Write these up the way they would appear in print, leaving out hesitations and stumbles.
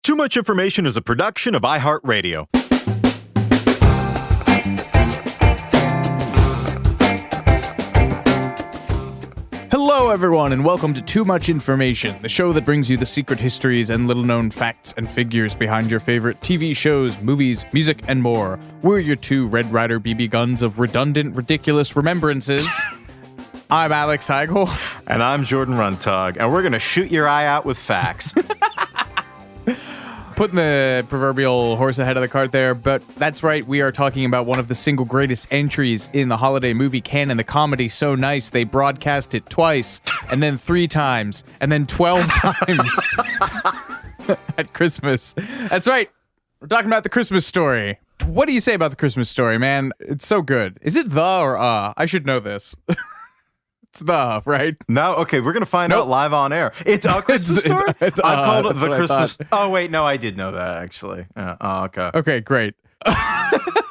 Too Much Information is a production of iHeart Radio. Hello, everyone, and welcome to Too Much Information, the show that brings you the secret histories and little-known facts and figures behind your favorite TV shows, movies, music, and more. We're your two Red Ryder BB guns of redundant, ridiculous remembrances. I'm Alex Heigl. And I'm Jordan Runtagh, and we're going to shoot your eye out with facts. Putting the proverbial horse ahead of the cart there, but that's right, we are talking about one of the single greatest entries in the holiday movie canon, the comedy So Nice they broadcast it twice, and then 3 times, and then 12 times at Christmas. That's right, we're talking about The Christmas Story. What do you say about The Christmas Story, man? It's so good. Is it the or I should know this. It's the, right? No, okay, we're going to find out live on air. It's a Christmas story? I called it The Christmas... Oh, wait, no, I did know that, actually. Okay. Okay, great.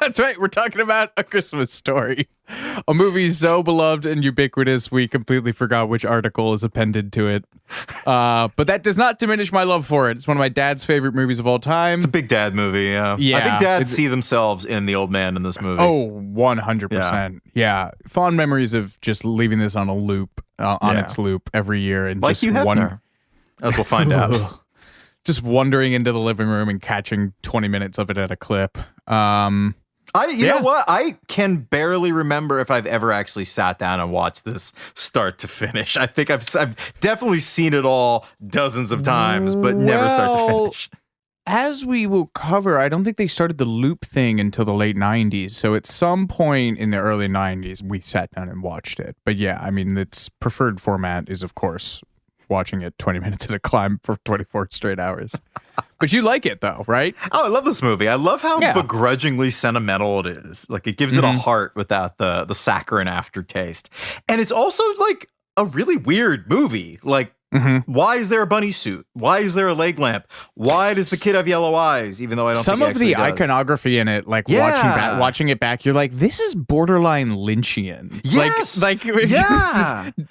That's right, we're talking about A Christmas Story. A movie so beloved and ubiquitous, we completely forgot which article is appended to it. But that does not diminish my love for it. It's one of my dad's favorite movies of all time. It's a big dad movie, yeah. I think dads see themselves in the old man in this movie. Oh, 100%. Yeah. Fond memories of just leaving this on a loop, its loop every year. And like just you have as we'll find out. Just wandering into the living room and catching 20 minutes of it at a clip. You know what? I can barely remember if I've ever actually sat down and watched this start to finish. I think I've definitely seen it all dozens of times, but never start to finish. As we will cover, I don't think they started the loop thing until the late 90s. So at some point in the early 90s, we sat down and watched it. But yeah, I mean, its preferred format is, of course, watching it 20 minutes at a climb for 24 straight hours. But you like it, though, right? Oh, I love this movie. I love how begrudgingly sentimental it is. Like, it gives it a heart without the saccharine aftertaste. And it's also, like, a really weird movie. Like, why is there a bunny suit? Why is there a leg lamp? Why does the kid have yellow eyes, even though I don't think he actually does? Some of the iconography in it, like watching it back, you're like, this is borderline Lynchian. Yes!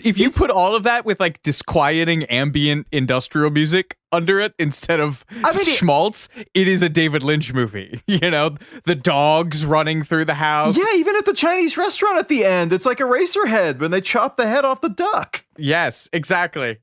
If you put all of that with like disquieting ambient industrial music under it instead of schmaltz, it is a David Lynch movie. You know, the dogs running through the house. Yeah, even at the Chinese restaurant at the end, it's like Eraserhead when they chop the head off the duck. Yes, exactly.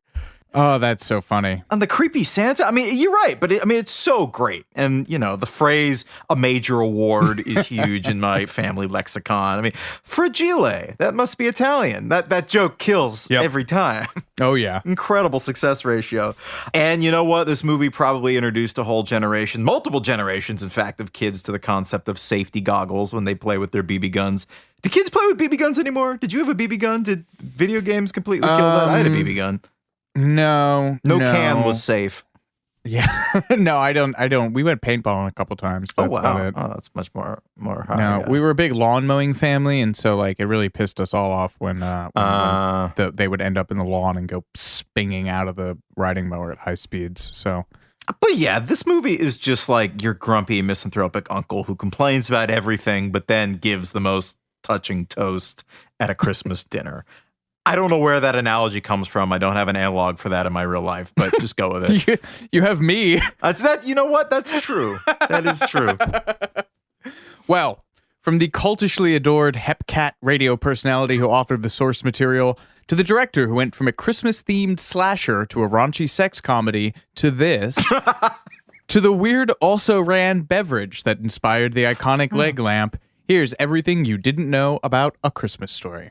Oh, that's so funny. And the creepy Santa. I mean, you're right, but it's so great. And, you know, the phrase "a major award" is huge in my family lexicon. I mean, fragile, that must be Italian. That joke kills every time. Oh, yeah. Incredible success ratio. And you know what? This movie probably introduced a whole generation, multiple generations, in fact, of kids to the concept of safety goggles when they play with their BB guns. Do kids play with BB guns anymore? Did you have a BB gun? Did video games completely kill that? I had a BB gun. No. Can was safe. Yeah. No, I don't. We went paintballing a couple times. But that's about it. Oh, that's much more high. No, we were a big lawn mowing family, and so like it really pissed us all off when they would end up in the lawn and go spinging out of the riding mower at high speeds. So. But yeah, this movie is just like your grumpy misanthropic uncle who complains about everything, but then gives the most touching toast at a Christmas dinner. I don't know where that analogy comes from. I don't have an analog for that in my real life, but just go with it. You have me. That's that. You know what? That's true. That is true. Well, from the cultishly adored Hepcat radio personality who authored the source material, to the director who went from a Christmas-themed slasher to a raunchy sex comedy to this, to the weird also-ran beverage that inspired the iconic leg lamp, here's everything you didn't know about A Christmas Story.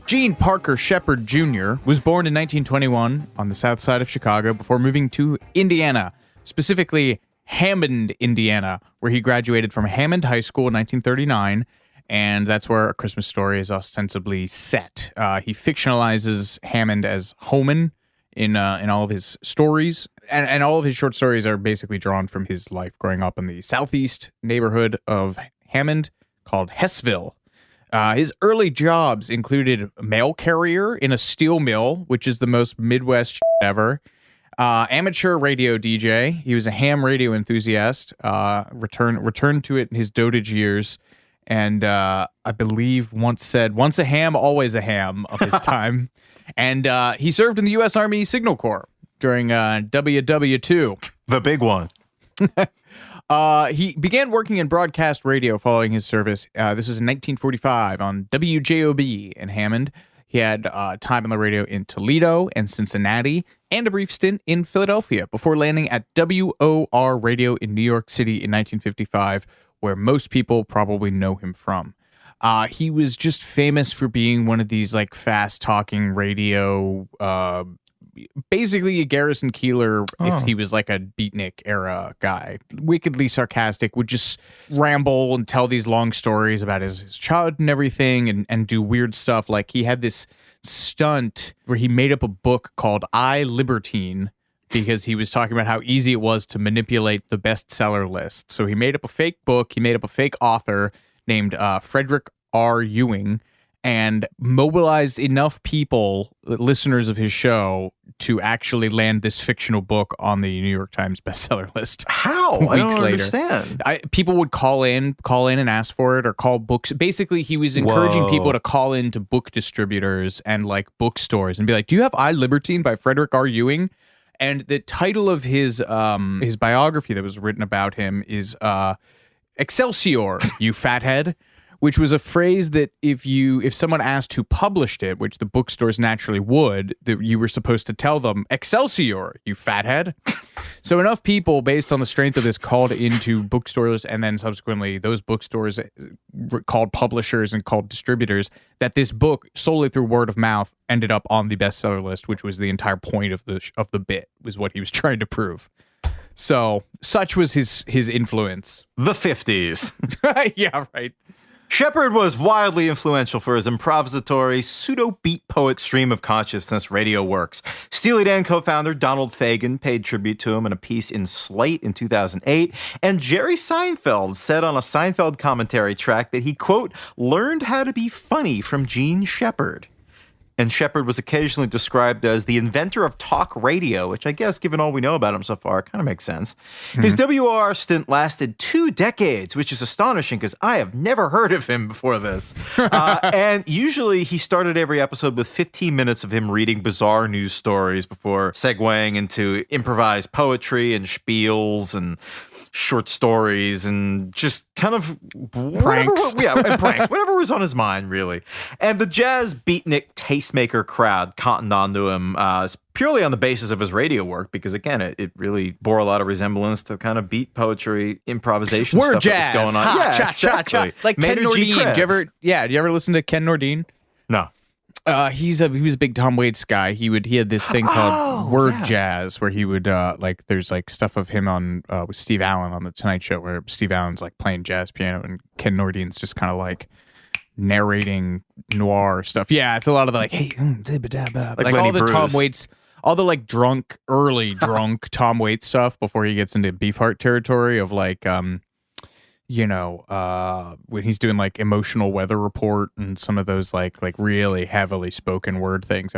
Gene Parker Shepard Jr. was born in 1921 on the south side of Chicago before moving to Indiana, specifically Hammond, Indiana, where he graduated from Hammond High School in 1939, and that's where A Christmas Story is ostensibly set. He fictionalizes Hammond as Homan in all of his stories, and all of his short stories are basically drawn from his life growing up in the southeast neighborhood of Hammond called Hessville. His early jobs included mail carrier in a steel mill, which is the most Midwest ever. Amateur radio DJ. He was a ham radio enthusiast. Returned to it in his dotage years, and I believe once said, "Once a ham, always a ham" of his time. And he served in the U.S. Army Signal Corps during WW2. The big one. He began working in broadcast radio following his service. This was in 1945 on WJOB in Hammond. He had time on the radio in Toledo and Cincinnati, and a brief stint in Philadelphia before landing at WOR Radio in New York City in 1955, where most people probably know him from. He was just famous for being one of these like fast-talking radio, basically a Garrison Keillor if he was like a beatnik era guy. Wickedly sarcastic, would just ramble and tell these long stories about his childhood and everything, and do weird stuff. Like he had this stunt where he made up a book called I, Libertine, because he was talking about how easy it was to manipulate the bestseller list. So he made up a fake book, he made up a fake author named Frederick R. Ewing, and mobilized enough people, listeners of his show, to actually land this fictional book on the New York Times bestseller list. How? I don't understand. People would call in and ask for it, or call books. Basically, he was encouraging people to call in to book distributors and like bookstores and be like, "Do you have I, Libertine by Frederick R. Ewing?" And the title of his biography that was written about him is Excelsior, you fathead, which was a phrase that if someone asked who published it, which the bookstores naturally would, that you were supposed to tell them, Excelsior, you fathead. So enough people, based on the strength of this, called into bookstores, and then subsequently those bookstores called publishers and called distributors, that this book, solely through word of mouth, ended up on the bestseller list, which was the entire point of the bit, was what he was trying to prove. So such was his influence. The 50s. Yeah, right. Shepard was wildly influential for his improvisatory, pseudo-beat poet stream of consciousness radio works. Steely Dan co-founder Donald Fagen paid tribute to him in a piece in Slate in 2008, and Jerry Seinfeld said on a Seinfeld commentary track that he, quote, learned how to be funny from Gene Shepard. And Shepard was occasionally described as the inventor of talk radio, which I guess, given all we know about him so far, kind of makes sense. Mm-hmm. His WOR stint lasted 2 decades, which is astonishing because I have never heard of him before this. And usually he started every episode with 15 minutes of him reading bizarre news stories before segueing into improvised poetry and spiels and short stories and just kind of pranks. And pranks, whatever was on his mind, really. And the jazz beatnik tastemaker crowd cottoned onto him purely on the basis of his radio work, because again, it really bore a lot of resemblance to kind of beat poetry, improvisation word stuff jazz, that was going on. Ha, exactly. Like Maynard Ken Nordine. Did you ever listen to Ken Nordine? No. He was a big Tom Waits guy. He had this thing called word jazz, where he would there's like stuff of him on with Steve Allen on the Tonight Show, where Steve Allen's like playing jazz piano and Ken Nordine's just kind of like narrating noir stuff. Yeah, it's a lot of the like, hey, like all the Bruce. Tom Waits, all the like early drunk Tom Waits stuff before he gets into Beefheart territory of like when he's doing like Emotional Weather Report and some of those like really heavily spoken word things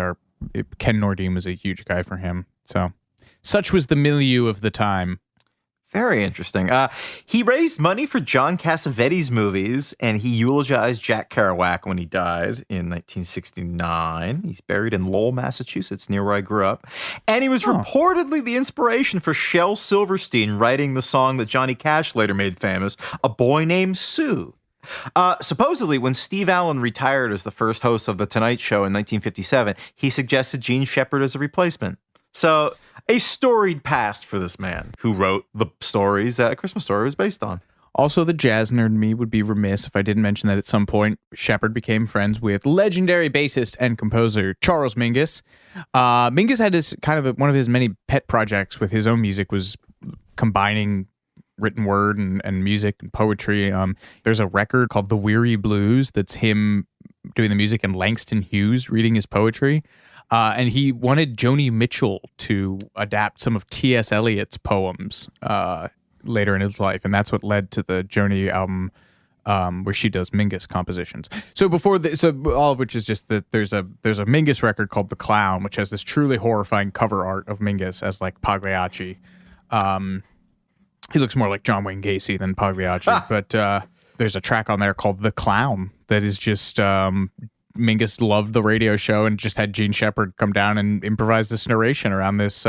Ken Nordine was a huge guy for him. So such was the milieu of the time. Very interesting. He raised money for John Cassavetes movies, and he eulogized Jack Kerouac when he died in 1969. He's buried in Lowell, Massachusetts, near where I grew up. And he was reportedly the inspiration for Shel Silverstein writing the song that Johnny Cash later made famous, A Boy Named Sue. Supposedly, when Steve Allen retired as the first host of The Tonight Show in 1957, he suggested Gene Shepard as a replacement. So, a storied past for this man who wrote the stories that A Christmas Story was based on. Also, the jazz nerd in me would be remiss if I didn't mention that at some point, Shepard became friends with legendary bassist and composer Charles Mingus. Mingus had this kind of one of his many pet projects with his own music was combining written word and music and poetry. There's a record called The Weary Blues that's him doing the music and Langston Hughes reading his poetry. And he wanted Joni Mitchell to adapt some of T.S. Eliot's poems later in his life, and that's what led to the Joni album where she does Mingus compositions. So all of which is just that there's a Mingus record called The Clown, which has this truly horrifying cover art of Mingus as like Pagliacci. He looks more like John Wayne Gacy than Pagliacci, but There's a track on there called The Clown that is just Mingus loved the radio show and just had Gene Shepard come down and improvise this narration around this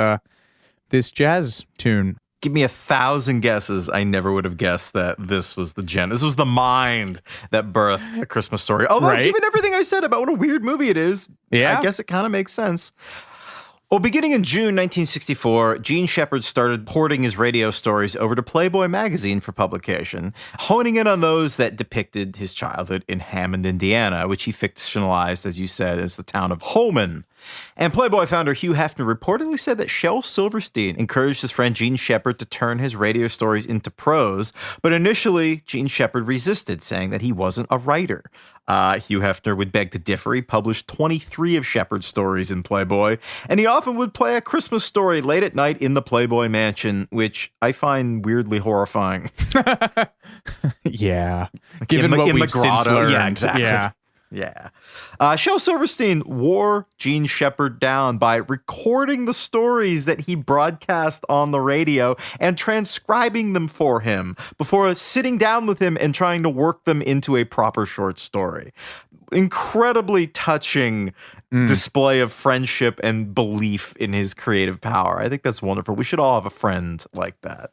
this jazz tune. Give me 1,000 guesses. I never would have guessed that this was this was the mind that birthed A Christmas Story. Although, given everything I said about what a weird movie it is, I guess it kind of makes sense. Well, beginning in June 1964, Gene Shepard started porting his radio stories over to Playboy magazine for publication, honing in on those that depicted his childhood in Hammond, Indiana, which he fictionalized, as you said, as the town of Holman. And Playboy founder Hugh Hefner reportedly said that Shel Silverstein encouraged his friend Gene Shepard to turn his radio stories into prose, but initially Gene Shepard resisted, saying that he wasn't a writer. Hugh Hefner would beg to differ. He published 23 of Shepard's stories in Playboy, and he often would play A Christmas Story late at night in the Playboy mansion, which I find weirdly horrifying. Yeah. Given what we've since learned. Yeah, exactly. Yeah. Shel Silverstein wore Gene Shepard down by recording the stories that he broadcast on the radio and transcribing them for him before sitting down with him and trying to work them into a proper short story. Incredibly touching display of friendship and belief in his creative power. I think that's wonderful. We should all have a friend like that.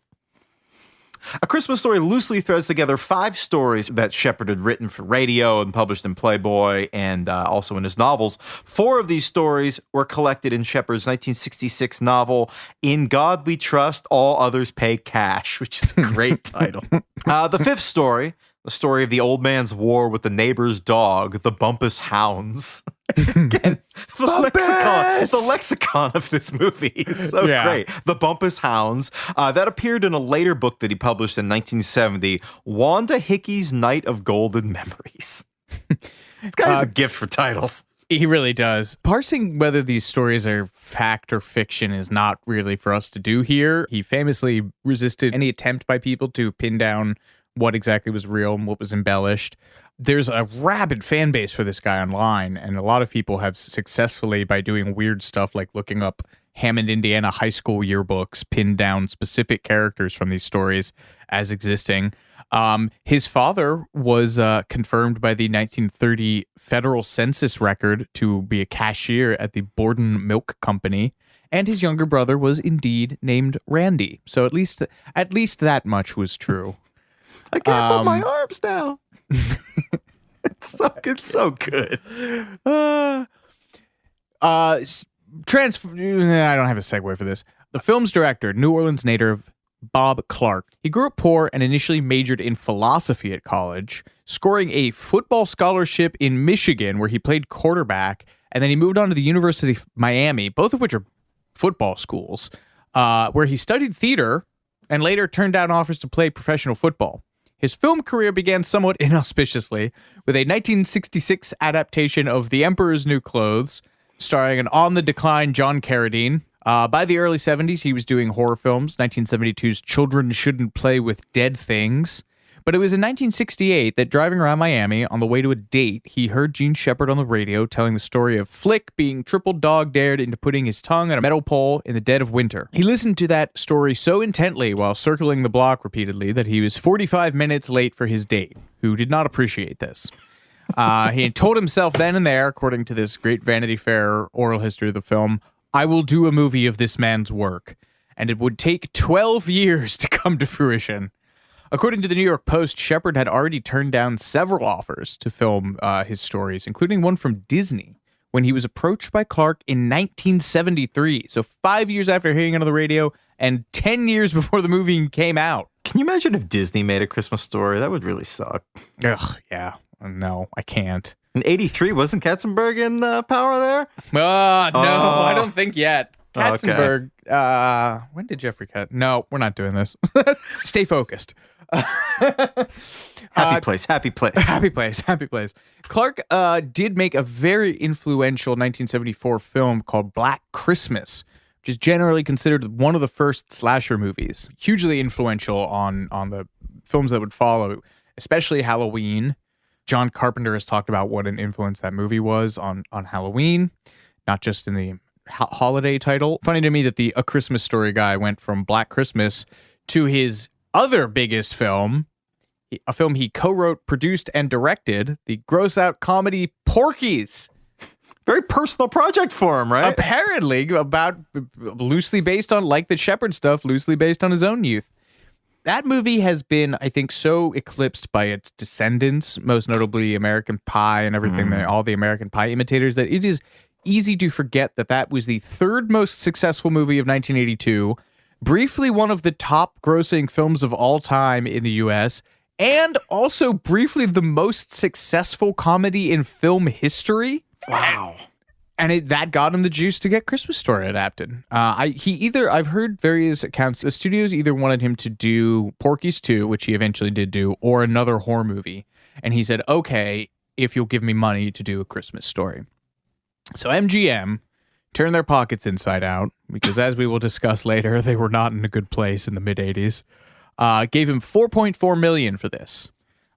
A Christmas Story loosely threads together 5 stories that Shepard had written for radio and published in Playboy and also in his novels. 4 of these stories were collected in Shepard's 1966 novel, In God We Trust, All Others Pay Cash, which is a great title. The 5th story, the story of the old man's war with the neighbor's dog, the Bumpus Hounds. Again, the lexicon of this movie is so great. The Bumpus Hounds. That appeared in a later book that he published in 1970, Wanda Hickey's Night of Golden Memories. This guy has a gift for titles. He really does. Parsing whether these stories are fact or fiction is not really for us to do here. He famously resisted any attempt by people to pin down what exactly was real and what was embellished. There's a rabid fan base for this guy online, and a lot of people have successfully, by doing weird stuff like looking up Hammond, Indiana high school yearbooks, pinned down specific characters from these stories as existing. His father was confirmed by the 1930 federal census record to be a cashier at the Borden Milk Company, and his younger brother was indeed named Randy. So at least that much was true. I can't put my arms down. It's so good. I don't have a segue for this. The film's director, New Orleans native Bob Clark, he grew up poor and initially majored in philosophy at college, scoring a football scholarship in Michigan where he played quarterback, and then he moved on to the University of Miami, both of which are football schools, where he studied theater and later turned down offers to play professional football. His film career began somewhat inauspiciously with a 1966 adaptation of The Emperor's New Clothes, starring an on-the-decline John Carradine. By the early 70s, he was doing horror films, 1972's Children Shouldn't Play with Dead Things. But it was in 1968 that driving around Miami on the way to a date, he heard Gene Shepard on the radio telling the story of Flick being triple dog-dared into putting his tongue on a metal pole in the dead of winter. He listened to that story so intently while circling the block repeatedly that he was 45 minutes late for his date, who did not appreciate this. He told himself then and there, according to this great Vanity Fair oral history of the film, I will do a movie of this man's work. And it would take 12 years to come to fruition. According to the New York Post, Shepard had already turned down several offers to film his stories, including one from Disney, when he was approached by Clark in 1973. So 5 years after hearing it on the radio and 10 years before the movie came out. Can you imagine if Disney made A Christmas Story? That would really suck. Ugh, yeah. No, I can't. In 83, wasn't Katzenberg in Power there? No, I don't think yet. Katzenberg. Okay. When did Jeffrey cut? No, we're not doing this. Stay focused. Happy place. Clark did make a very influential 1974 film called Black Christmas, which is generally considered one of the first slasher movies. Hugely influential on the films that would follow, especially Halloween. John Carpenter has talked about what an influence that movie was on Halloween, not just in the holiday title. Funny to me that the A Christmas Story guy went from Black Christmas to his other biggest film. a film he co-wrote, produced, and directed, the gross-out comedy Porky's. Very personal project for him, right? Apparently, about loosely based on, like the Shepherd stuff, loosely based on his own youth. That movie has been, I think, so eclipsed by its descendants, most notably American Pie and everything, all the American Pie imitators, that it is easy to forget that that was the third most successful movie of 1982, briefly one of the top grossing films of all time in the U.S., and also briefly the most successful comedy in film history. Wow. And that got him the juice to get Christmas Story adapted. I've heard various accounts. The studios either wanted him to do Porky's 2, which he eventually did do, or another horror movie. And he said, okay, if you'll give me money to do A Christmas Story. So MGM turned their pockets inside out, because as we will discuss later, they were not in a good place in the mid-'80s. Gave him $4.4 million for this.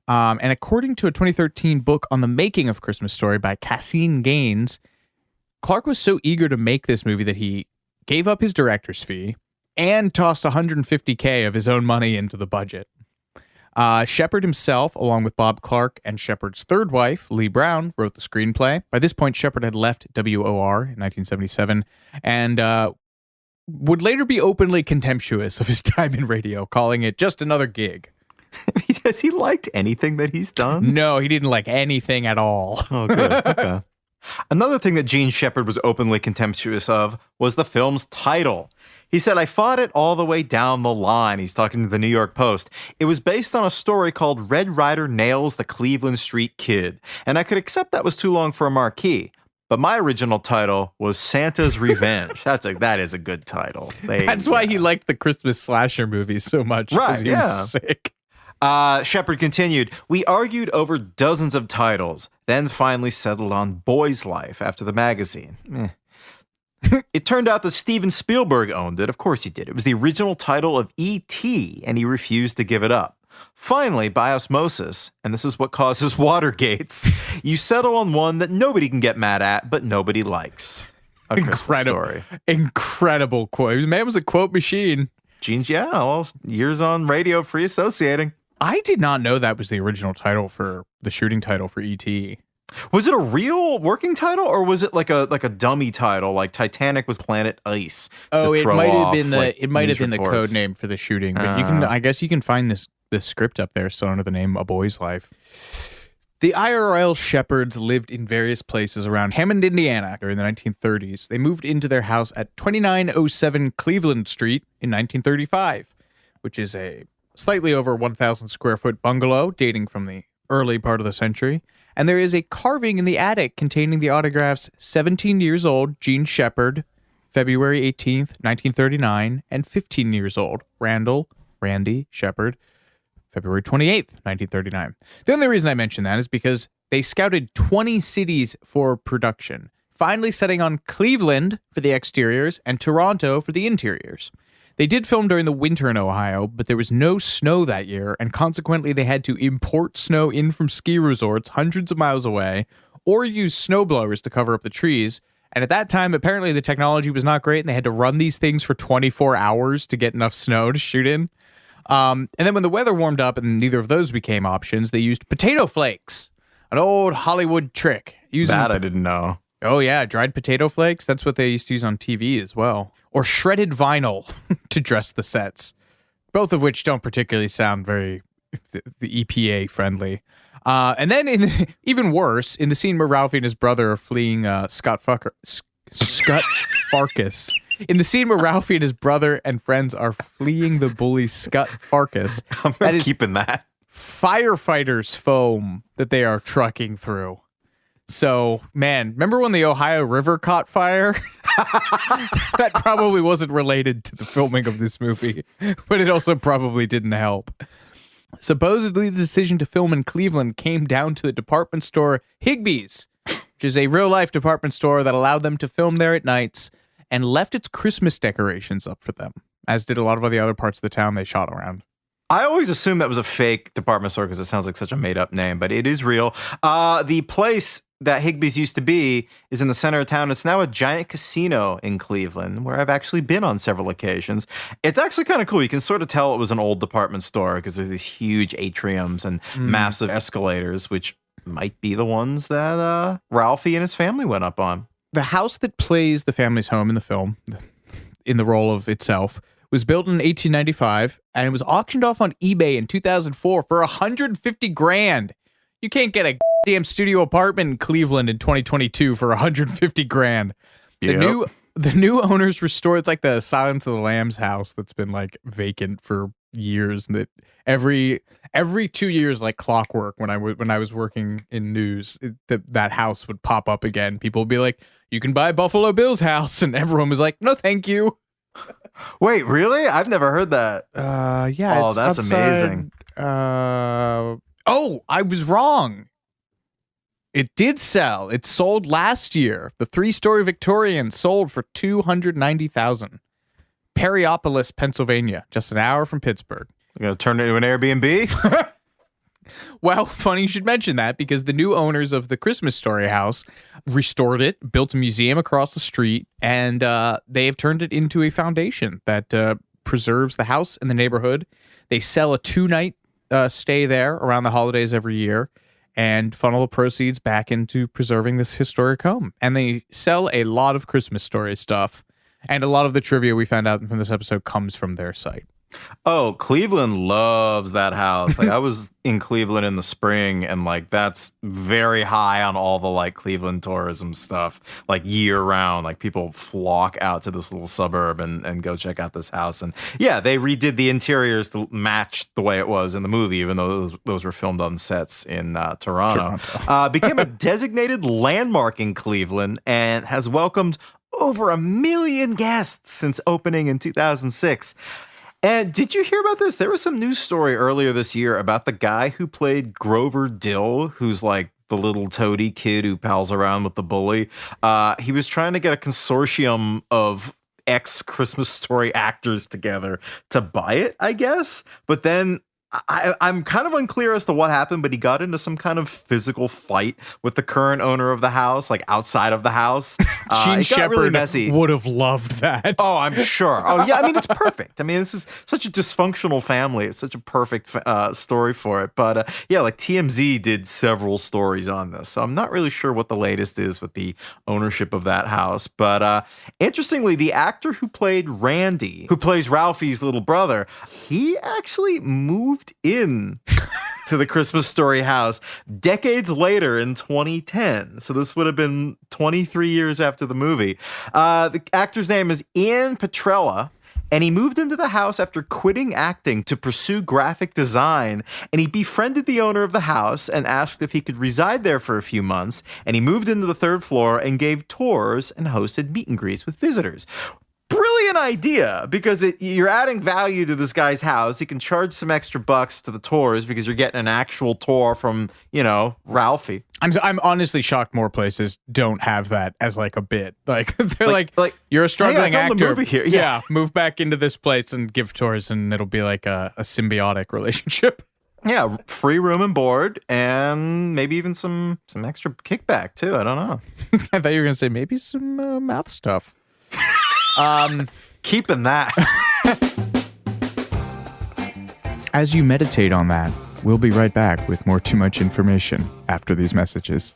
And according to a 2013 book on the making of Christmas Story by Cassine Gaines, Clark was so eager to make this movie that he gave up his director's fee and tossed $150K of his own money into the budget. Shepard himself, along with Bob Clark and Shepard's third wife, Lee Brown, wrote the screenplay. By this point, Shepard had left WOR in 1977 and would later be openly contemptuous of his time in radio, calling it just another gig. Has he liked anything that he's done? No, he didn't like anything at all. Oh, good. Okay. Another thing that Gene Shepard was openly contemptuous of was the film's title. He said, I fought it all the way down the line. He's talking to the New York Post. It was based on a story called Red Ryder Nails the Cleveland Street Kid, and I could accept that was too long for a marquee. But my original title was Santa's Revenge. That is a good title. That's why he liked the Christmas slasher movies so much. Right, he was sick. Shepard continued, we argued over dozens of titles, then finally settled on Boy's Life after the magazine. It turned out that Steven Spielberg owned it. Of course he did. It was the original title of E.T., and he refused to give it up. Finally, by osmosis, and this is what causes Watergates, you settle on one that nobody can get mad at, but nobody likes. A Christmas Story. Incredible quote. The man was a quote machine. Gene's, years on radio, free associating. I did not know that was the original title for the shooting title for E.T. Was it a real working title, or was it like a dummy title, like Titanic was Planet Ice? It might have been the code name for the shooting. But I guess you can find this script up there still under the name A Boy's Life. The IRL Shepherds lived in various places around Hammond, Indiana during the 1930s. They moved into their house at 2907 Cleveland Street in 1935, which is a slightly over 1,000 square foot bungalow dating from the early part of the century. And there is a carving in the attic containing the autographs 17 years old, Gene Shepard, February 18th, 1939, and 15 years old, Randy Shepard, February 28th, 1939. The only reason I mention that is because they scouted 20 cities for production, finally setting on Cleveland for the exteriors and Toronto for the interiors. They did film during the winter in Ohio, but there was no snow that year, and consequently they had to import snow in from ski resorts hundreds of miles away, or use snowblowers to cover up the trees. And at that time, apparently the technology was not great, and they had to run these things for 24 hours to get enough snow to shoot in. And then when the weather warmed up and neither of those became options, they used potato flakes, an old Hollywood trick. That I didn't know. Oh, yeah, dried potato flakes. That's what they used to use on TV as well. Or shredded vinyl to dress the sets, both of which don't particularly sound very the EPA friendly. And then even worse, in the scene where Ralphie and his brother are fleeing Scott Farkus. In the scene where Ralphie and his brother and friends are fleeing the bully Scott Farkus. I'm keeping that. Firefighters foam that they are trucking through. So, man, remember when the Ohio River caught fire? That probably wasn't related to the filming of this movie, but it also probably didn't help. Supposedly, the decision to film in Cleveland came down to the department store Higbee's, which is a real-life department store that allowed them to film there at nights and left its Christmas decorations up for them, as did a lot of the other parts of the town they shot around. I always assumed that was a fake department store because it sounds like such a made-up name, but it is real. The place that Higbee's used to be is in the center of town. It's now a giant casino in Cleveland, where I've actually been on several occasions. It's actually kind of cool. You can sort of tell it was an old department store because there's these huge atriums and massive escalators, which might be the ones that Ralphie and his family went up on. The house that plays the family's home in the film, in the role of itself, was built in 1895, and it was auctioned off on eBay in 2004 for $150,000. You can't get a damn studio apartment in Cleveland in 2022 for $150,000. Yep. The new owners restore. It's like the Silence of the Lambs house that's been like vacant for years. That every 2 years, like clockwork, when I was working in news, that house would pop up again. People would be like, "You can buy Buffalo Bill's house," and everyone was like, "No, thank you." Wait, really? I've never heard that. Yeah. Oh, that's amazing. Oh, I was wrong. It did sell. It sold last year. The 3-story Victorian sold for $290,000. Perryopolis, Pennsylvania, just an hour from Pittsburgh. You're gonna turn it into an Airbnb? Well, funny you should mention that, because the new owners of the Christmas Story house restored it, built a museum across the street, and they have turned it into a foundation that preserves the house and the neighborhood. They sell a 2-night stay there around the holidays every year and funnel the proceeds back into preserving this historic home. And they sell a lot of Christmas Story stuff, and a lot of the trivia we found out from this episode comes from their site. Oh, Cleveland loves that house. Like, I was in Cleveland in the spring, and like that's very high on all the like Cleveland tourism stuff, like year round. Like, people flock out to this little suburb and go check out this house. And yeah, they redid the interiors to match the way it was in the movie, even though those were filmed on sets in Toronto. Became a designated landmark in Cleveland and has welcomed over 1 million guests since opening in 2006. And did you hear about this? There was some news story earlier this year about the guy who played Grover Dill, who's like the little toady kid who pals around with the bully. He was trying to get a consortium of ex-Christmas Story actors together to buy it, I guess. But then I'm kind of unclear as to what happened, but he got into some kind of physical fight with the current owner of the house, like outside of the house. Gene Shepard really messy. Would have loved that. Oh, I'm sure. Oh, yeah. I mean, it's perfect. I mean, this is such a dysfunctional family. It's such a perfect story for it. But yeah, like TMZ did several stories on this. So I'm not really sure what the latest is with the ownership of that house. But interestingly, the actor who played Randy, who plays Ralphie's little brother, he actually moved in to the Christmas Story house decades later in 2010. So this would have been 23 years after the movie. The actor's name is Ian Petrella, and he moved into the house after quitting acting to pursue graphic design. And he befriended the owner of the house and asked if he could reside there for a few months. And he moved into the 3rd floor and gave tours and hosted meet and greets with visitors. Brilliant idea, because you're adding value to this guy's house. He can charge some extra bucks to the tours because you're getting an actual tour from, Ralphie. I'm honestly shocked more places don't have that as like a bit. Like they're like you're a struggling hey, I filmed actor. A movie here. Yeah, move back into this place and give tours, and it'll be like a symbiotic relationship. Yeah, free room and board, and maybe even some extra kickback too. I don't know. I thought you were gonna say maybe some mouth stuff. Keeping that. As you meditate on that, we'll be right back with more Too Much Information after these messages.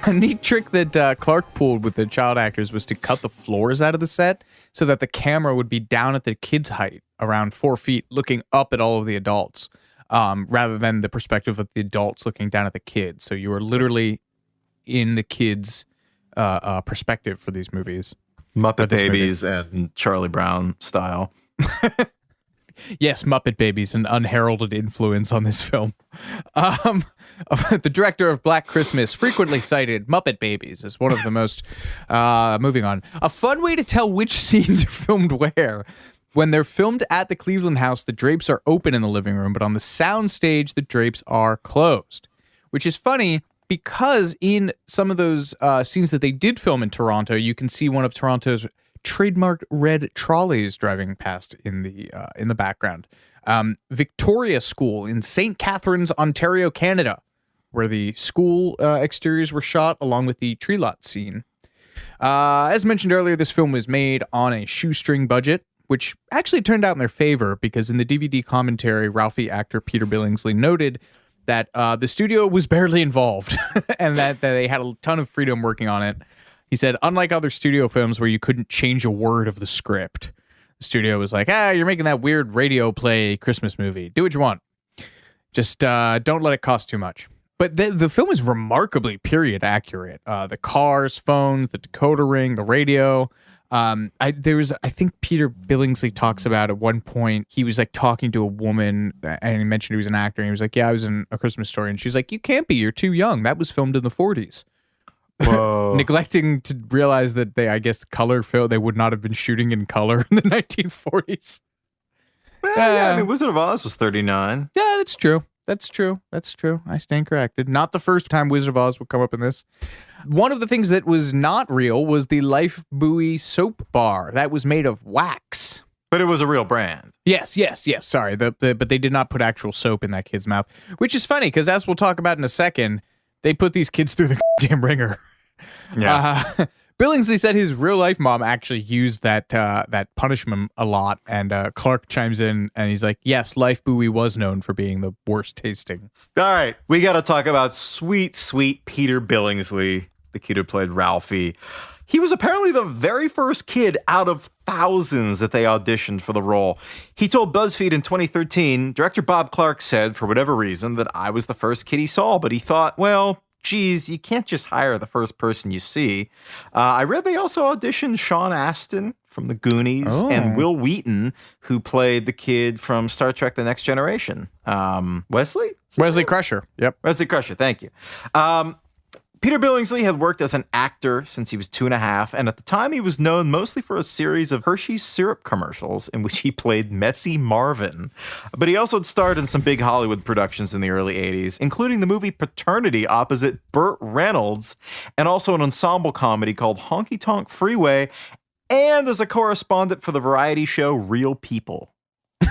A neat trick that Clark pulled with the child actors was to cut the floors out of the set so that the camera would be down at the kids' height, around 4 feet, looking up at all of the adults, rather than the perspective of the adults looking down at the kids. So you were literally in the kids' perspective for these movies. Muppet Babies and Charlie Brown style. Yes, Muppet Babies, an unheralded influence on this film. The director of Black Christmas frequently cited Muppet Babies as one of the most, moving on. A fun way to tell which scenes are filmed where. When they're filmed at the Cleveland house, the drapes are open in the living room, but on the sound stage, the drapes are closed. Which is funny because in some of those scenes that they did film in Toronto, you can see one of Toronto's trademarked red trolleys driving past in the background. Victoria School in St. Catharines, Ontario, Canada, where the school exteriors were shot, along with the tree lot scene. As mentioned earlier, this film was made on a shoestring budget, which actually turned out in their favor, because in the DVD commentary, Ralphie actor Peter Billingsley noted that the studio was barely involved and that they had a ton of freedom working on it. He said, unlike other studio films where you couldn't change a word of the script, the studio was like, you're making that weird radio play Christmas movie. Do what you want. Just don't let it cost too much. But the film is remarkably period accurate. The cars, phones, the decoder ring, the radio. I think Peter Billingsley talks about at one point, he was like talking to a woman and he mentioned he was an actor. And he was like, I was in A Christmas Story. And she's like, you can't be, you're too young. That was filmed in the 40s. Whoa. Neglecting to realize that they would not have been shooting in color in the 1940s. Well, yeah, I mean, Wizard of Oz was 39. Yeah, that's true. That's true. I stand corrected. Not the first time Wizard of Oz would come up in this. One of the things that was not real was the Life Buoy soap bar. That was made of wax. But it was a real brand. Yes. Sorry. But they did not put actual soap in that kid's mouth, which is funny because, as we'll talk about in a second, they put these kids through the damn ringer. Yeah. Billingsley said his real life mom actually used that punishment a lot, and Clark chimes in and he's like, yes, Life Buoy was known for being the worst tasting. All right, we got to talk about sweet Peter Billingsley, the kid who played Ralphie. He was apparently the very first kid out of thousands that they auditioned for the role. He told BuzzFeed in 2013, director Bob Clark said, for whatever reason, that I was the first kid he saw, but he thought, well, geez, you can't just hire the first person you see. I read they also auditioned Sean Astin from The Goonies and Will Wheaton, who played the kid from Star Trek The Next Generation. Wesley Crusher. Yep. Wesley Crusher, thank you. Peter Billingsley had worked as an actor since he was 2.5, and at the time he was known mostly for a series of Hershey's syrup commercials in which he played Messy Marvin. But he also starred in some big Hollywood productions in the early 80s, including the movie Paternity opposite Burt Reynolds, and also an ensemble comedy called Honky Tonk Freeway, and as a correspondent for the variety show Real People,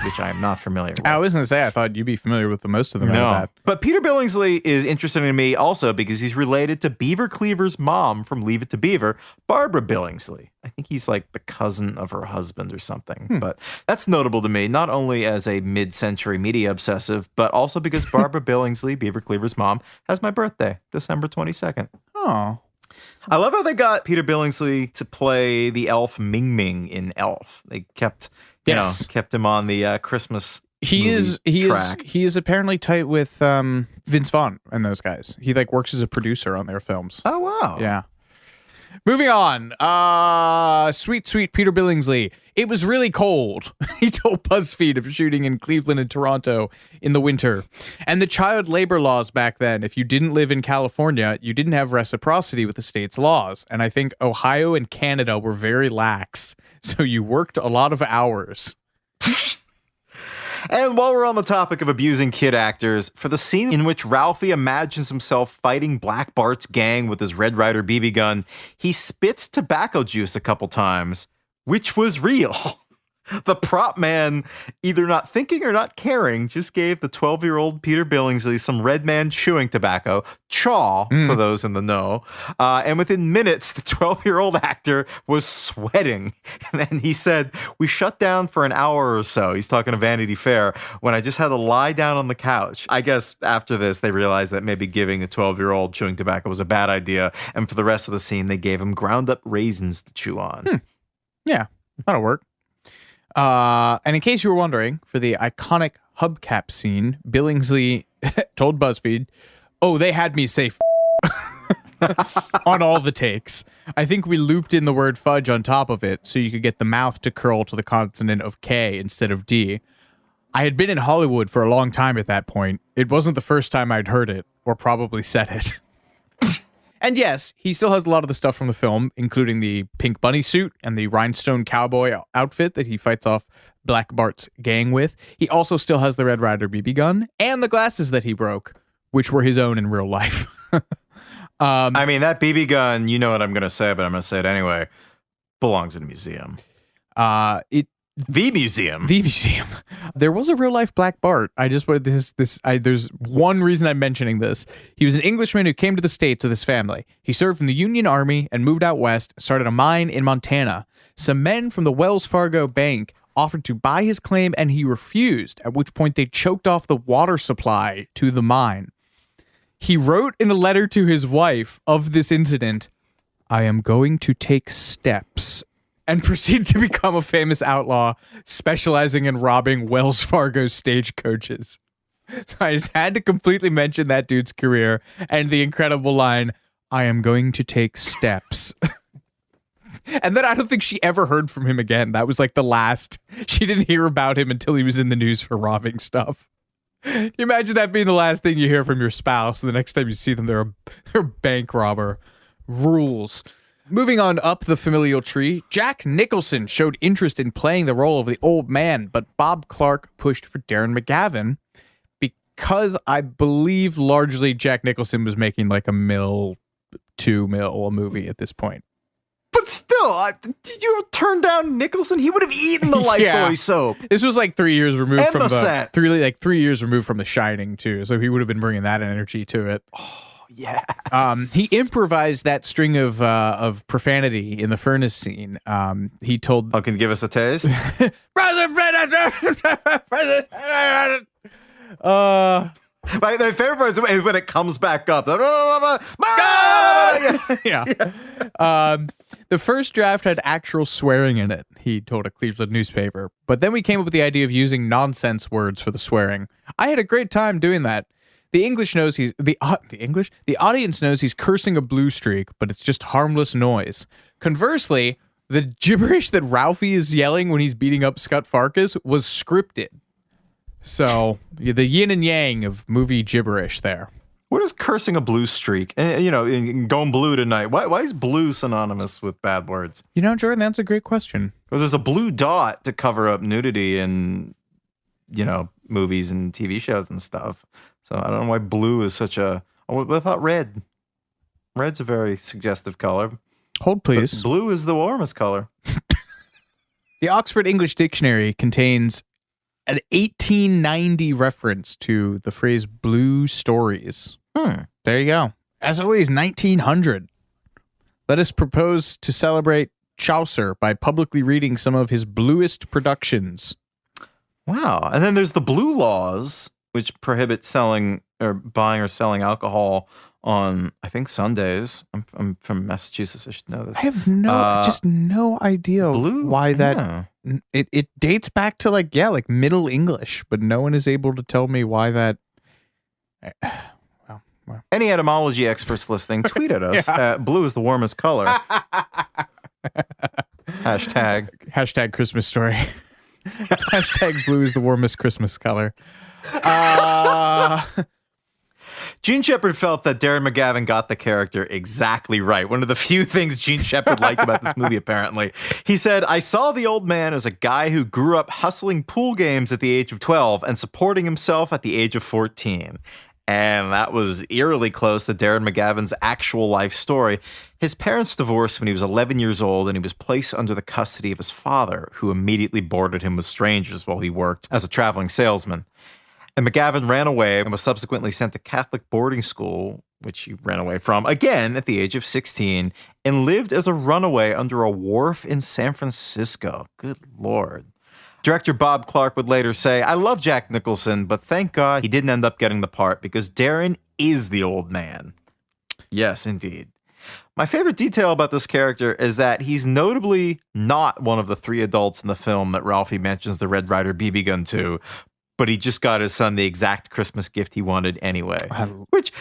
which I am not familiar with. I was going to say, I thought you'd be familiar with the most of them. No. But Peter Billingsley is interesting to me also because he's related to Beaver Cleaver's mom from Leave It to Beaver, Barbara Billingsley. I think he's like the cousin of her husband or something. But that's notable to me, not only as a mid-century media obsessive, but also because Barbara Billingsley, Beaver Cleaver's mom, has my birthday, December 22nd. Oh. I love how they got Peter Billingsley to play the elf Ming Ming in Elf. They kept him on the Christmas track. He is apparently tight with Vince Vaughn and those guys. He works as a producer on their films. Oh wow. Yeah. Moving on. Sweet Peter Billingsley. It was really cold. He told BuzzFeed of shooting in Cleveland and Toronto in the winter. And the child labor laws back then, if you didn't live in California, you didn't have reciprocity with the state's laws. And I think Ohio and Canada were very lax. So you worked a lot of hours. And while we're on the topic of abusing kid actors, for the scene in which Ralphie imagines himself fighting Black Bart's gang with his Red Ryder BB gun, he spits tobacco juice a couple times, which was real. The prop man, either not thinking or not caring, just gave the 12-year-old Peter Billingsley some Red Man chewing tobacco, chaw, for those in the know. And within minutes, the 12-year-old actor was sweating. And then he said, we shut down for an hour or so. He's talking to Vanity Fair, when I just had to lie down on the couch. I guess after this, they realized that maybe giving the 12-year-old chewing tobacco was a bad idea. And for the rest of the scene, they gave him ground-up raisins to chew on. Yeah, that'll work. And in case you were wondering, for the iconic hubcap scene, Billingsley told BuzzFeed, they had me say on all the takes. I think we looped in the word fudge on top of it so you could get the mouth to curl to the consonant of K instead of D. I had been in Hollywood for a long time at that point. It wasn't the first time I'd heard it, or probably said it. And yes, he still has a lot of the stuff from the film, including the pink bunny suit and the rhinestone cowboy outfit that he fights off Black Bart's gang with. He also still has the Red Ryder BB gun and the glasses that he broke, which were his own in real life. I mean, that BB gun, you know what I'm going to say, but I'm going to say it anyway. belongs in a museum. It The museum. The museum. There was a real life Black Bart. I just wanted there's one reason I'm mentioning this. He was an Englishman who came to the States with his family. He served in the Union Army and moved out west, started a mine in Montana. Some men from the Wells Fargo Bank offered to buy his claim and he refused, at which point they choked off the water supply to the mine. He wrote in a letter to his wife of this incident, "I am going to take steps," and proceeded to become a famous outlaw specializing in robbing Wells Fargo stagecoaches. So I just had to completely mention that dude's career and the incredible line, "I am going to take steps." And then I don't think she ever heard from him again. That was like the last. She didn't hear about him until he was in the news for robbing stuff. You imagine that being the last thing you hear from your spouse, and the next time you see them, they're a bank robber. Rules. Moving on up the familial tree, Jack Nicholson showed interest in playing the role of the old man, but Bob Clark pushed for Darren McGavin because I believe largely Jack Nicholson was making like $1 million, $2 million a movie at this point. But still, did you turn down Nicholson? He would have eaten the Lifebuoy soap. This was like 3 years removed And from the set. 3 years removed from The Shining too, so he would have been bringing that energy to it. Yeah. He improvised that string of profanity in the furnace scene. He told, Can you give us a taste? My favorite part is when it comes back up. The first draft had actual swearing in it, he told a Cleveland newspaper. But then we came up with the idea of using nonsense words for the swearing. I had a great time doing that. The audience knows he's cursing a blue streak, but it's just harmless noise. Conversely, the gibberish that Ralphie is yelling when he's beating up Scott Farkas was scripted. So, the yin and yang of movie gibberish there. What is cursing a blue streak? Going blue tonight. Why is blue synonymous with bad words? Jordan, that's a great question. Because there's a blue dot to cover up nudity in, movies and TV shows and stuff. So I don't know why blue is such a... I thought red. Red's a very suggestive color. Hold, please. But blue is the warmest color. The Oxford English Dictionary contains an 1890 reference to the phrase blue stories. There you go. As early as 1900. Let us propose to celebrate Chaucer by publicly reading some of his bluest productions. Wow. And then there's the blue laws, which prohibit selling or buying or selling alcohol on, I think, Sundays. I'm from Massachusetts. I should know this. I have no idea why that... Yeah. It dates back to like Middle English, but no one is able to tell me why that... Well. Any etymology experts listening, tweet at us. Yeah. Blue is the warmest color. Hashtag Christmas story. Hashtag blue is the warmest Christmas color. Gene Shepard felt that Darren McGavin got the character exactly right. One of the few things Gene Shepard liked about this movie, apparently. He said, "I saw the old man as a guy who grew up hustling pool games at the age of 12 and supporting himself at the age of 14. And that was eerily close to Darren McGavin's actual life story. His parents divorced when he was 11 years old, and he was placed under the custody of his father, who immediately boarded him with strangers while he worked as a traveling salesman. And McGavin ran away and was subsequently sent to Catholic boarding school, which he ran away from, again at the age of 16, and lived as a runaway under a wharf in San Francisco. Good Lord. Director Bob Clark would later say, "I love Jack Nicholson, but thank God he didn't end up getting the part because Darren is the old man." Yes, indeed. My favorite detail about this character is that he's notably not one of the three adults in the film that Ralphie mentions the Red Ryder BB gun to, but he just got his son the exact Christmas gift he wanted anyway. Which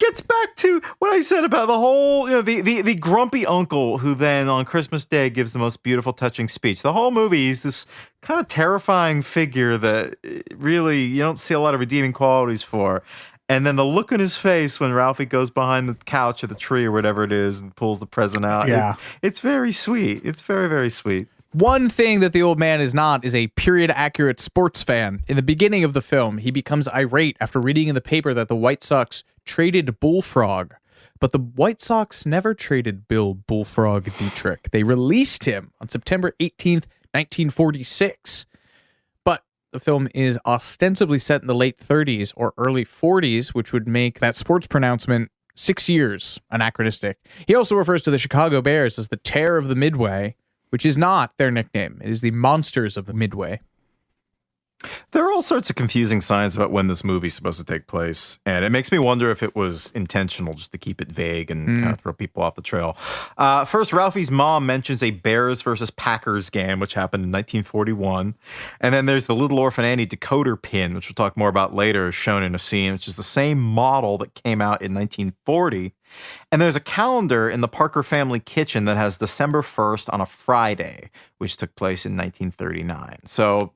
gets back to what I said about the whole, the grumpy uncle who then on Christmas Day gives the most beautiful, touching speech. The whole movie is this kind of terrifying figure that really you don't see a lot of redeeming qualities for. And then the look on his face when Ralphie goes behind the couch or the tree or whatever it is and pulls the present out. Yeah. It's very sweet. It's very, very sweet. One thing that the old man is not is a period-accurate sports fan. In the beginning of the film, he becomes irate after reading in the paper that the White Sox traded Bullfrog. but the White Sox never traded Bill Bullfrog Dietrich. They released him on September 18th, 1946. But the film is ostensibly set in the late 30s or early 40s, which would make that sports pronouncement 6 years anachronistic. He also refers to the Chicago Bears as the Terror of the Midway, which is not their nickname. It is the Monsters of the Midway. There are all sorts of confusing signs about when this movie's supposed to take place, and it makes me wonder if it was intentional just to keep it vague and kind of throw people off the trail. First, Ralphie's mom mentions a Bears versus Packers game, which happened in 1941. And then there's the Little Orphan Annie decoder pin, which we'll talk more about later, shown in a scene, which is the same model that came out in 1940. And there's a calendar in the Parker family kitchen that has December 1st on a Friday, which took place in 1939. So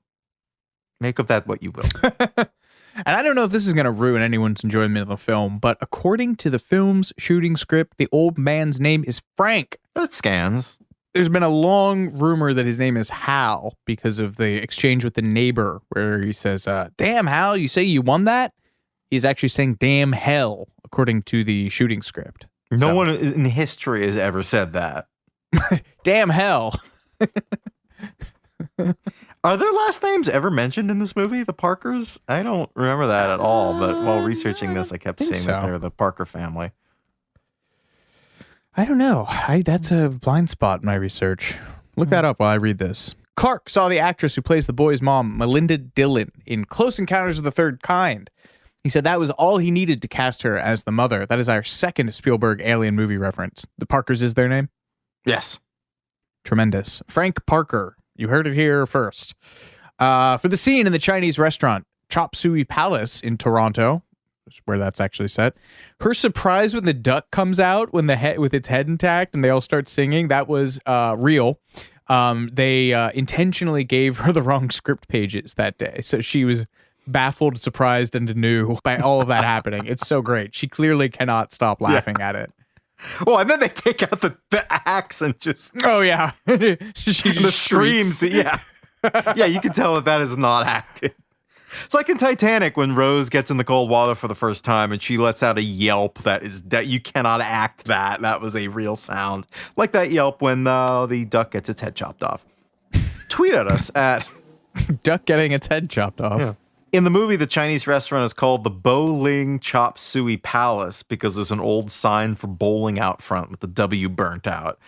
make of that what you will. And I don't know if this is going to ruin anyone's enjoyment of the film, but according to the film's shooting script, the old man's name is Frank. That scans. There's been a long rumor that his name is Hal because of the exchange with the neighbor where he says, damn, Hal, you say you won that? He's actually saying damn hell, according to the shooting script. No one in history has ever said that. Damn hell. Are their last names ever mentioned in this movie, the Parkers? I don't remember that at all, but while researching this, I kept seeing that they're the Parker family. I don't know. That's a blind spot in my research. Look that up while I read this. Clark saw the actress who plays the boy's mom, Melinda Dillon, in Close Encounters of the Third Kind. He said that was all he needed to cast her as the mother. That is our second Spielberg alien movie reference. The Parkers is their name? Yes. Tremendous. Frank Parker. You heard it here first. For the scene in the Chinese restaurant, Chop Suey Palace in Toronto, where that's actually set, her surprise when the duck comes out with its head intact and they all start singing, that was real. They intentionally gave her the wrong script pages that day. So she was baffled, surprised, and anew by all of that happening. It's so great. She clearly cannot stop laughing at it. Well, and then they take out the axe and just... Oh, yeah. She just the screams. Yeah. Yeah, you can tell that is not acted. It's like in Titanic when Rose gets in the cold water for the first time and she lets out a yelp that you cannot act that. That was a real sound. Like that yelp when the duck gets its head chopped off. Tweet at us at... Duck getting its head chopped off. Yeah. In the movie, the Chinese restaurant is called the Bo Ling Chop Suey Palace because there's an old sign for bowling out front with the W burnt out.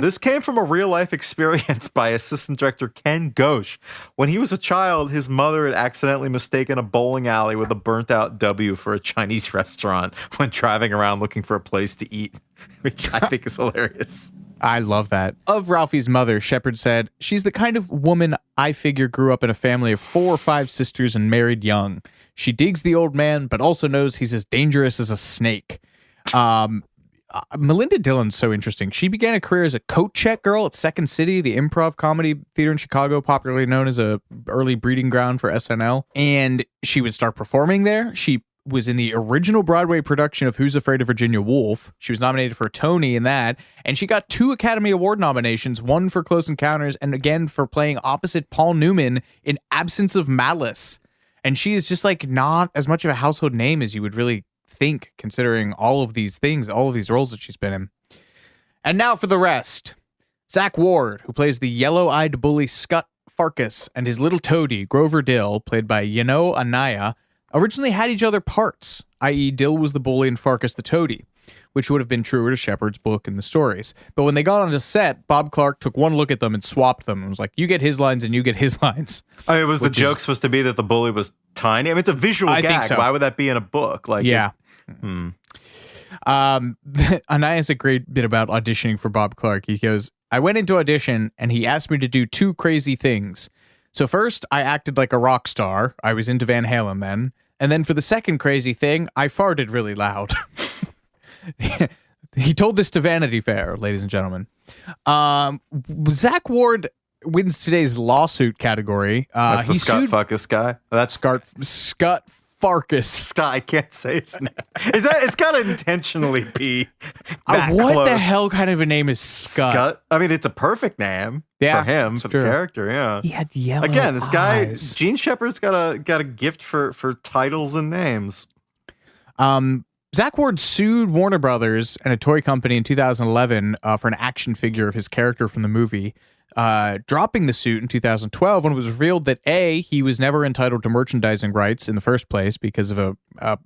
This came from a real-life experience by assistant director Ken Ghosh. When he was a child, his mother had accidentally mistaken a bowling alley with a burnt-out W for a Chinese restaurant when driving around looking for a place to eat, which I think is hilarious. I love that. Of Ralphie's mother, Shepard said, "She's the kind of woman I figure grew up in a family of 4 or 5 sisters and married young. She digs the old man, but also knows he's as dangerous as a snake." Melinda Dillon's so interesting. She began a career as a coat check girl at Second City, the improv comedy theater in Chicago, popularly known as a early breeding ground for SNL. And she would start performing there. She was in the original Broadway production of Who's Afraid of Virginia Woolf. She was nominated for a Tony in that, and she got 2 Academy Award nominations, one for Close Encounters and again for playing opposite Paul Newman in Absence of Malice. And she is just like not as much of a household name as you would really think, considering all of these things, all of these roles that she's been in. And now for the rest. Zach Ward, who plays the yellow-eyed bully Scott Farkas, and his little toady, Grover Dill, played by Yano Anaya, originally had each other parts, i.e. Dill was the bully and Farkas the toady, which would have been truer to Shepard's book and the stories. But when they got onto set, Bob Clark took one look at them and swapped them and was like, you get his lines and you get his lines. I mean, was the joke supposed to be that the bully was tiny? I mean, it's a visual gag. Think so. Why would that be in a book? Like, yeah. Anaya has a great bit about auditioning for Bob Clark. He goes, "I went into audition and he asked me to do 2 crazy things. So first, I acted like a rock star. I was into Van Halen then. And then for the second crazy thing, I farted really loud." He told this to Vanity Fair, ladies and gentlemen. Zach Ward wins today's lawsuit category. That's the Scott Farkas guy. That's Scott Farkas. Scott, I can't say his name. It's got to intentionally be that what close. The hell kind of a name is Scott? I mean, it's a perfect name for him, for the character. Yeah, he had yellow Again, this eyes. guy, Gene Shepard's got a gift for titles and names. Zach Ward sued Warner Brothers and a toy company in 2011 for an action figure of his character from the movie, dropping the suit in 2012 when it was revealed that A, he was never entitled to merchandising rights in the first place because of a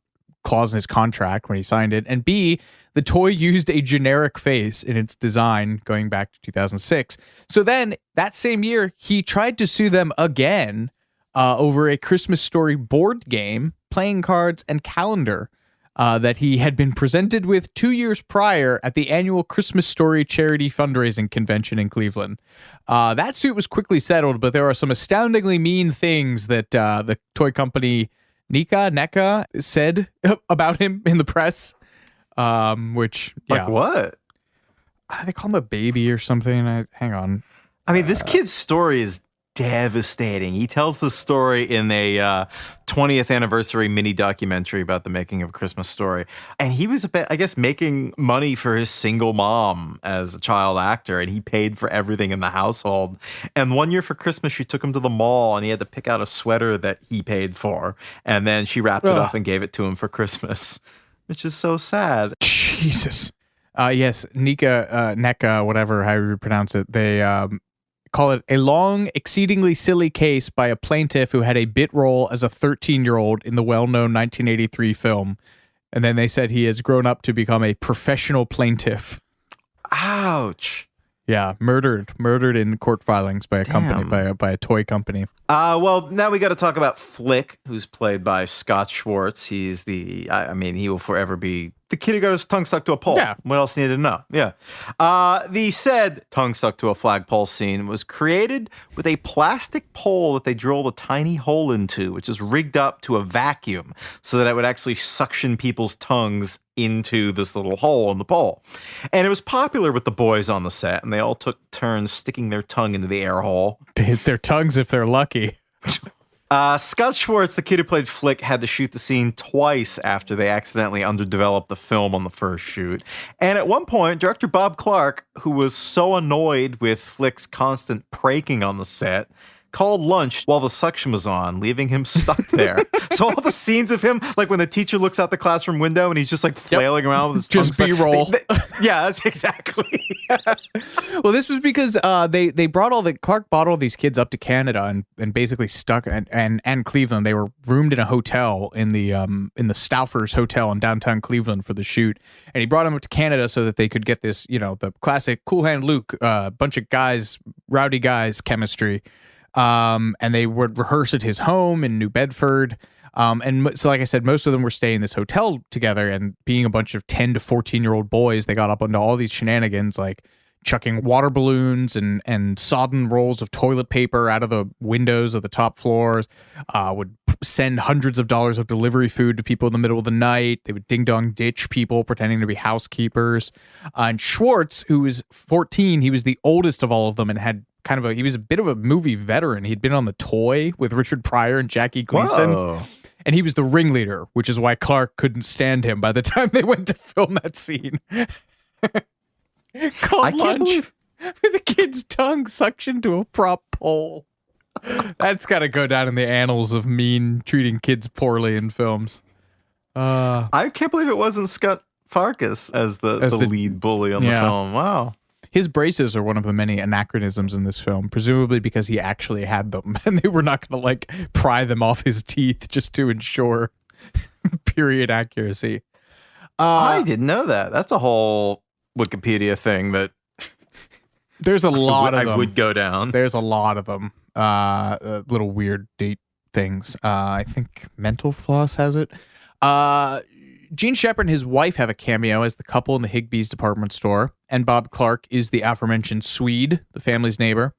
clause in his contract when he signed it, and B, the toy used a generic face in its design going back to 2006. So then, that same year, he tried to sue them again over a Christmas Story board game, playing cards, and calendar that he had been presented with 2 years prior at the annual Christmas Story charity fundraising convention in Cleveland. That suit was quickly settled, but there are some astoundingly mean things that the toy company NECA said about him in the press, which, yeah. Like what? They call him a baby or something. Hang on. I mean, this kid's story is devastating. He tells the story in a 20th anniversary mini documentary about the making of A Christmas Story. And he was, I guess, making money for his single mom as a child actor, and he paid for everything in the household. And one year for Christmas, she took him to the mall, and he had to pick out a sweater that he paid for. And then she wrapped it up and gave it to him for Christmas, which is so sad. Jesus. Yes, NECA, whatever, however you pronounce it, they call it a long, exceedingly silly case by a plaintiff who had a bit role as a 13-year-old in the well-known 1983 film. And then they said he has grown up to become a professional plaintiff. Ouch. Yeah, murdered in court filings by a company, by a toy company. Well, now we got to talk about Flick, who's played by Scott Schwartz. He's he will forever be the kid who got his tongue stuck to a pole. Yeah. What else needed to know? Yeah. The said tongue stuck to a flagpole scene was created with a plastic pole that they drilled a tiny hole into, which is rigged up to a vacuum so that it would actually suction people's tongues into this little hole in the pole. And it was popular with the boys on the set, and they all took turns sticking their tongue into the air hole. They hit their tongues if they're lucky. Scott Schwartz, the kid who played Flick, had to shoot the scene twice after they accidentally underdeveloped the film on the first shoot. And at one point, director Bob Clark, who was so annoyed with Flick's constant praking on the set, called lunch while the suction was on, leaving him stuck there. So all the scenes of him, like when the teacher looks out the classroom window and he's just like flailing around with his tongue just B-roll. Yeah, that's exactly. Well, this was because they Clark brought all these kids up to Canada and basically stuck and Cleveland. They were roomed in a hotel in the Stauffer's Hotel in downtown Cleveland for the shoot, and he brought them up to Canada so that they could get this, the classic Cool Hand Luke, bunch of guys, rowdy guys chemistry. And they would rehearse at his home in New Bedford. And so, like I said, most of them were staying in this hotel together, and being a bunch of 10 to 14-year-old boys, they got up into all these shenanigans, like chucking water balloons and sodden rolls of toilet paper out of the windows of the top floors, would send hundreds of dollars of delivery food to people in the middle of the night. They would ding-dong ditch people pretending to be housekeepers. And Schwartz, who was 14, he was the oldest of all of them and had he was a bit of a movie veteran. He'd been on The Toy with Richard Pryor and Jackie Gleason. Whoa. And he was the ringleader, which is why Clark couldn't stand him by the time they went to film that scene. Called lunch with a kid's tongue suctioned to a prop pole. That's got to go down in the annals of treating kids poorly in films. I can't believe it wasn't Scott Farkas as the lead bully on the film. Wow. His braces are one of the many anachronisms in this film, presumably because he actually had them, and they were not going to pry them off his teeth just to ensure period accuracy. I didn't know that. That's a whole Wikipedia thing that there's a lot of them. I would go down. There's a lot of them. Little weird date things. I think Mental Floss has it. Gene Shepard and his wife have a cameo as the couple in the Higbee's department store, and Bob Clark is the aforementioned Swede, the family's neighbor.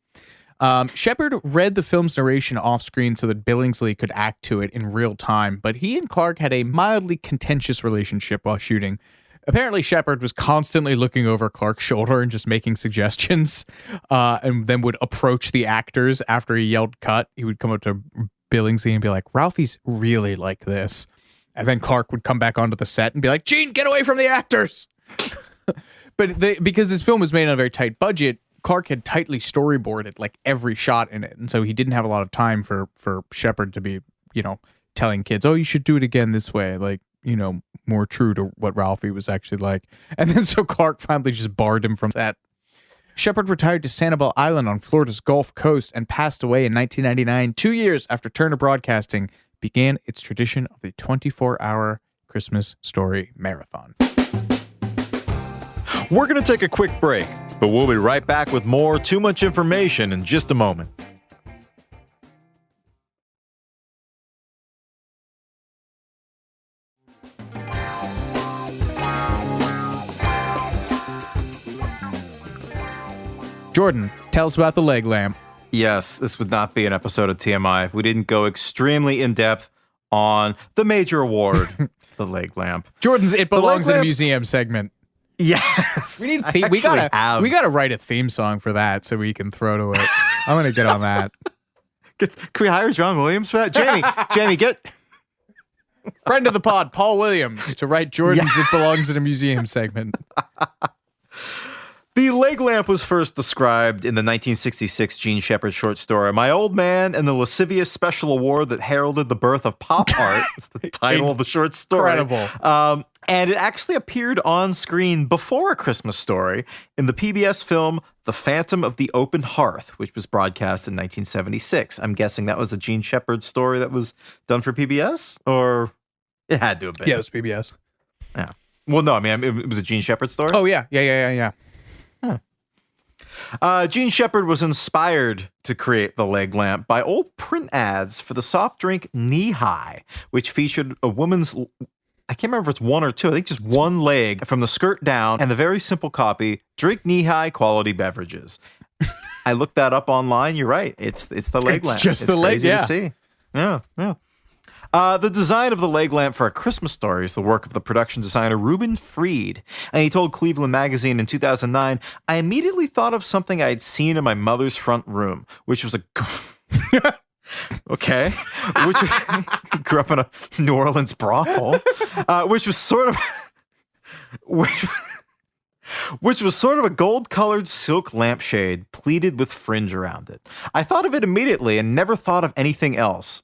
Shepard read the film's narration off-screen so that Billingsley could act to it in real time, but he and Clark had a mildly contentious relationship while shooting. Apparently, Shepard was constantly looking over Clark's shoulder and just making suggestions, and then would approach the actors after he yelled cut. He would come up to Billingsley and be like, "Ralphie's really like this." And then Clark would come back onto the set and be like, "Gene, get away from the actors." But because this film was made on a very tight budget, Clark had tightly storyboarded every shot in it. And so he didn't have a lot of time for Shepard to be, telling kids, "Oh, you should do it again this way." more true to what Ralphie was actually like. And then so Clark finally just barred him from that. Shepard retired to Sanibel Island on Florida's Gulf Coast and passed away in 1999, 2 years after Turner Broadcasting began its tradition of the 24-hour Christmas story marathon. We're going to take a quick break, but we'll be right back with more Too Much Information in just a moment. Jordan, tell us about the leg lamp. Yes, this would not be an episode of TMI if we didn't go extremely in-depth on the major award, the leg lamp. Jordan's It Belongs in a Museum segment. Yes. We need we gotta write a theme song for that so we can throw to it. I'm gonna get on that. Can we hire John Williams for that? Jamie, get friend of the pod, Paul Williams, to write Jordan's It Belongs in a Museum segment. The leg lamp was first described in the 1966 Gene Shepard short story, My Old Man and the Lascivious Special Award that heralded the birth of pop art. It's the title of the short story. Incredible. And it actually appeared on screen before A Christmas Story in the PBS film The Phantom of the Open Hearth, which was broadcast in 1976. I'm guessing that was a Gene Shepard story that was done for PBS? Or it had to have been. Yeah, it was PBS. Yeah. Well, no, I mean, it was a Gene Shepard story? Oh, yeah. Gene Shepard was inspired to create the leg lamp by old print ads for the soft drink Knee High, which featured a woman's, I can't remember if it's one or two, I think just one leg from the skirt down, and the very simple copy, drink Knee High quality beverages. I looked that up online. You're right. It's the leg lamp. It's just the leg, crazy to see. Yeah. The design of the leg lamp for A Christmas Story is the work of the production designer Reuben Freed, and he told Cleveland Magazine in 2009, I immediately thought of something I had seen in my mother's front room, which was a... Okay. Which grew up in a New Orleans brothel, which was sort of... which was sort of a gold-colored silk lampshade pleated with fringe around it. I thought of it immediately and never thought of anything else.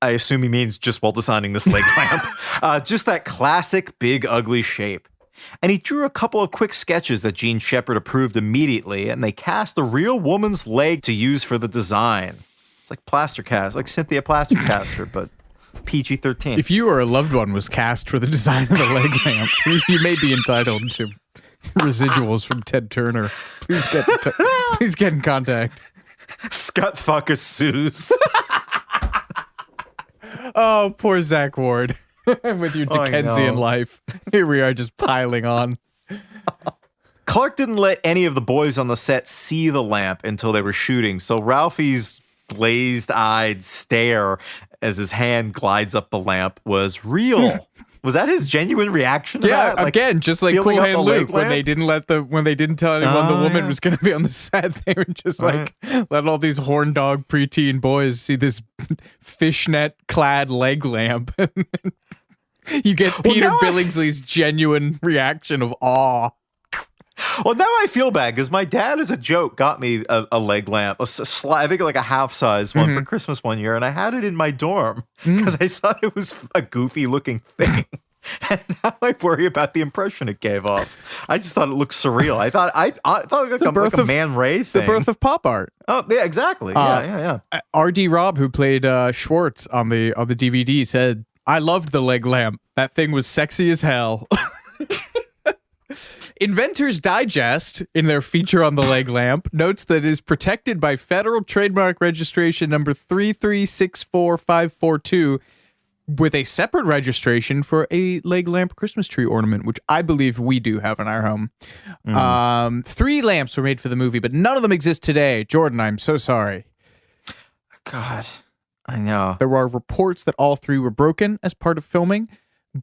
I assume he means just while designing this leg lamp. Just that classic big ugly shape. And he drew a couple of quick sketches that Gene Shepard approved immediately, and they cast a real woman's leg to use for the design. It's like plaster cast, like Cynthia Plastercaster, but PG-13. If you or a loved one was cast for the design of the leg lamp, you may be entitled to residuals from Ted Turner. Please get in contact. Scott Fuckus sues. Oh, poor Zach Ward. With your Dickensian life. Here we are just piling on. Clark didn't let any of the boys on the set see the lamp until they were shooting, so Ralphie's glazed-eyed stare as his hand glides up the lamp was real. Was that his genuine reaction to that? Yeah, again, just like Cool Hand Luke when they didn't tell anyone the woman was going to be on the set. They were just let all these horn dog preteen boys see this fishnet-clad leg lamp. You get Peter Billingsley's genuine reaction of awe. Well, now I feel bad because my dad, as a joke, got me a leg lamp, I think like a half-size one for Christmas one year, and I had it in my dorm because I thought it was a goofy-looking thing. And now I worry about the impression it gave off. I just thought it looked surreal. I thought it looked like a Man Ray thing. The birth of pop art. Oh, yeah, exactly. Yeah. R.D. Robb, who played Schwartz on the DVD, said, I loved the leg lamp. That thing was sexy as hell. Inventor's Digest, in their feature on the leg lamp, notes that it is protected by federal trademark registration number 3364542 with a separate registration for a leg lamp Christmas tree ornament, which I believe we do have in our home. 3 lamps were made for the movie, but none of them exist today. Jordan, I'm so sorry. God, I know. There are reports that all 3 were broken as part of filming,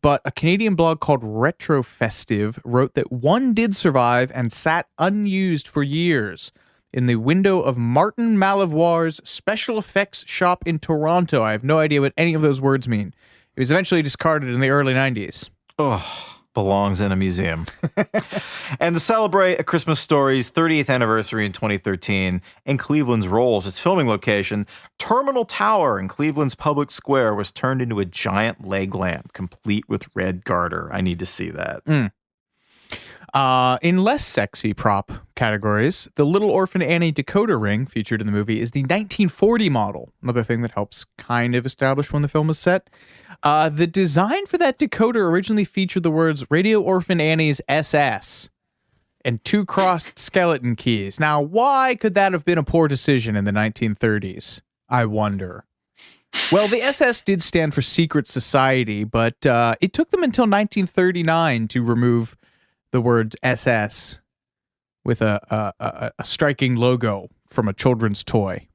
but a Canadian blog called Retrofestive wrote that one did survive and sat unused for years in the window of Martin Malivoire's special effects shop in Toronto. I have no idea what any of those words mean. It was eventually discarded in the early 90s. Oh, belongs in a museum. And to celebrate A Christmas Story's 30th anniversary in 2013 and Cleveland's role as its filming location, Terminal Tower in Cleveland's public square was turned into a giant leg lamp, complete with red garter. I need to see that. In less sexy prop categories, the Little Orphan Annie decoder ring featured in the movie is the 1940 model, another thing that helps kind of establish when the film was set. The design for that decoder originally featured the words Radio Orphan Annie's SS and 2 crossed skeleton keys. Now, why could that have been a poor decision in the 1930s? I wonder. Well, the SS did stand for Secret Society, but it took them until 1939 to remove the words SS with a striking logo from a children's toy.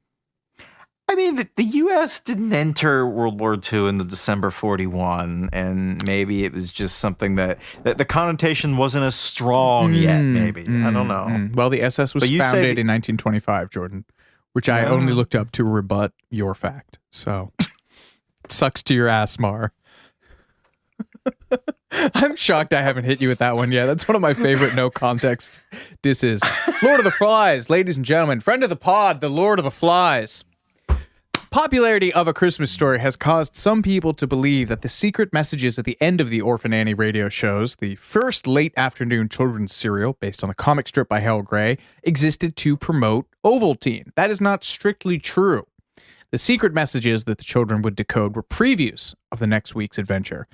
I mean, the U.S. didn't enter World War II in the December 41, and maybe it was just something that the connotation wasn't as strong yet, maybe. I don't know. Well, the SS was founded in 1925, Jordan, which I only looked up to rebut your fact. So, sucks to your ass, Mar. I'm shocked I haven't hit you with that one yet. That's one of my favorite no context disses. Lord of the Flies, ladies and gentlemen, friend of the pod, the Lord of the Flies. Popularity of A Christmas Story has caused some people to believe that the secret messages at the end of the Orphan Annie radio shows, the first late afternoon children's serial based on the comic strip by Heigl Gray, existed to promote Ovaltine. That is not strictly true. The secret messages that the children would decode were previews of the next week's adventure.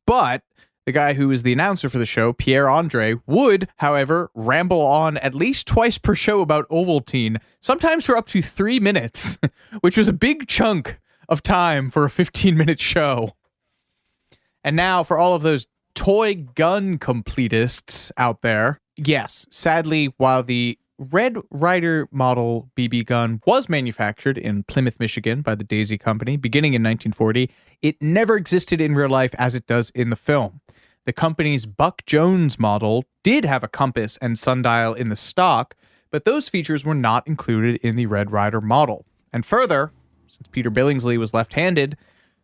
But the guy who is the announcer for the show, Pierre-Andre, would, however, ramble on at least twice per show about Ovaltine, sometimes for up to 3 minutes, which was a big chunk of time for a 15-minute show. And now, for all of those toy gun completists out there, yes, sadly, while the Red Ryder model BB gun was manufactured in Plymouth, Michigan by the Daisy Company beginning in 1940, it never existed in real life as it does in the film. The company's Buck Jones model did have a compass and sundial in the stock, but those features were not included in the Red Ryder model. And further, since Peter Billingsley was left-handed,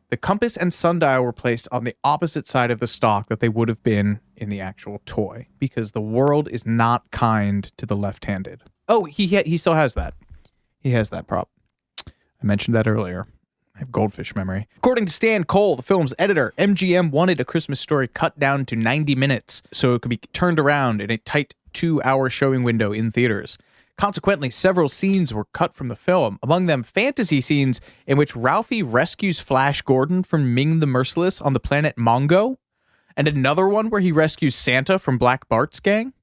the compass and sundial were placed on the opposite side of the stock that they would have been in the actual toy, because the world is not kind to the left-handed. Oh, he still has that. He has that prop. I mentioned that earlier. I have goldfish memory. According to Stan Cole, the film's editor, MGM wanted A Christmas Story cut down to 90 minutes so it could be turned around in a tight 2-hour showing window in theaters. Consequently, several scenes were cut from the film, among them fantasy scenes in which Ralphie rescues Flash Gordon from Ming the Merciless on the planet Mongo, and another one where he rescues Santa from Black Bart's gang.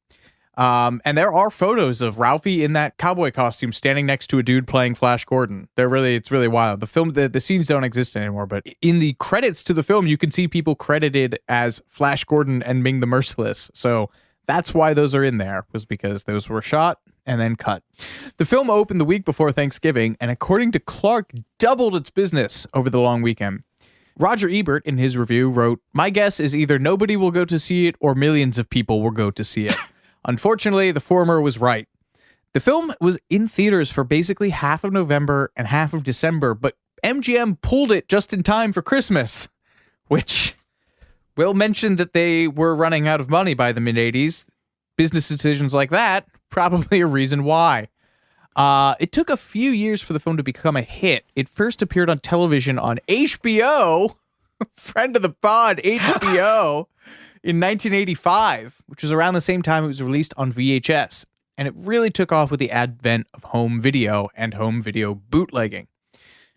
And there are photos of Ralphie in that cowboy costume standing next to a dude playing Flash Gordon. It's really wild. The film, the scenes don't exist anymore, but in the credits to the film, you can see people credited as Flash Gordon and Ming the Merciless. So that's why those are in there, was because those were shot and then cut. The film opened the week before Thanksgiving, and according to Clark, doubled its business over the long weekend. Roger Ebert, in his review, wrote, "My guess is either nobody will go to see it or millions of people will go to see it." Unfortunately, the former was right. The film was in theaters for basically half of November and half of December, but MGM pulled it just in time for Christmas, which Will mentioned that they were running out of money by the mid-'80s. Business decisions like that, probably a reason why. It took a few years for the film to become a hit. It first appeared on television on HBO, friend of the pod, HBO, in 1985, which was around the same time it was released on VHS. And it really took off with the advent of home video and home video bootlegging.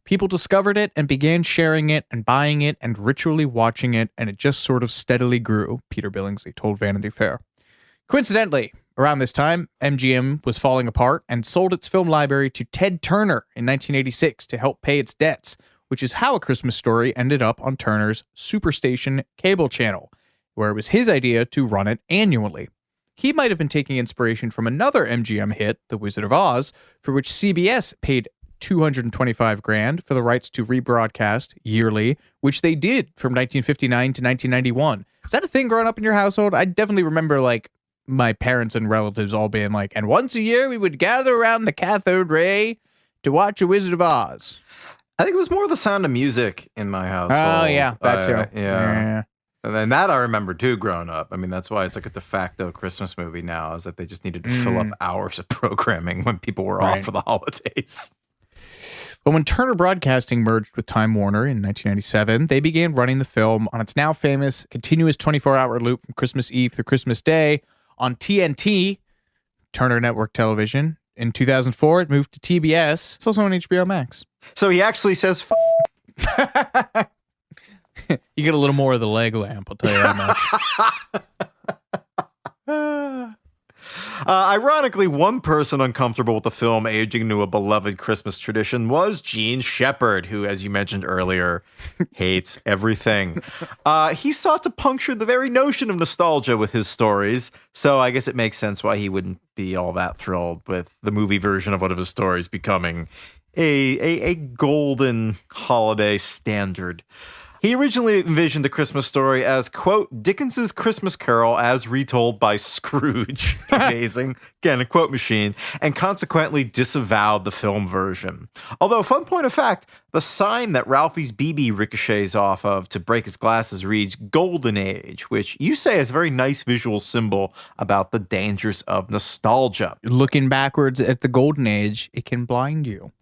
People discovered it and began sharing it and buying it and ritually watching it, and it just sort of steadily grew, Peter Billingsley told Vanity Fair. Coincidentally, around this time, MGM was falling apart and sold its film library to Ted Turner in 1986 to help pay its debts, which is how A Christmas Story ended up on Turner's Superstation cable channel, where it was his idea to run it annually. He might have been taking inspiration from another MGM hit, The Wizard of Oz, for which CBS paid $225,000 for the rights to rebroadcast yearly, which they did from 1959 to 1991. Was that a thing growing up in your household? I definitely remember, my parents and relatives all being like, and once a year we would gather around the cathode ray to watch A Wizard of Oz. I think it was more The Sound of Music in my household. Oh, yeah, that too. Yeah. And then that I remember too growing up. I mean, that's why it's like a de facto Christmas movie now, is that they just needed to fill up hours of programming when people were off for the holidays. But when Turner Broadcasting merged with Time Warner in 1997, they began running the film on its now famous continuous 24-hour loop from Christmas Eve through Christmas Day on TNT, Turner Network Television. In 2004, it moved to TBS. It's also on HBO Max. So he actually says You get a little more of the leg lamp, I'll tell you that much. Ironically, one person uncomfortable with the film aging into a beloved Christmas tradition was Gene Shepherd, who, as you mentioned earlier, hates everything. He sought to puncture the very notion of nostalgia with his stories, so I guess it makes sense why he wouldn't be all that thrilled with the movie version of one of his stories becoming a golden holiday standard. He originally envisioned The Christmas Story as, quote, Dickens's Christmas Carol as retold by Scrooge. Amazing. Again, a quote machine. And consequently disavowed the film version. Although, fun point of fact, the sign that Ralphie's BB ricochets off of to break his glasses reads Golden Age, which you say is a very nice visual symbol about the dangers of nostalgia. Looking backwards at the Golden Age, it can blind you.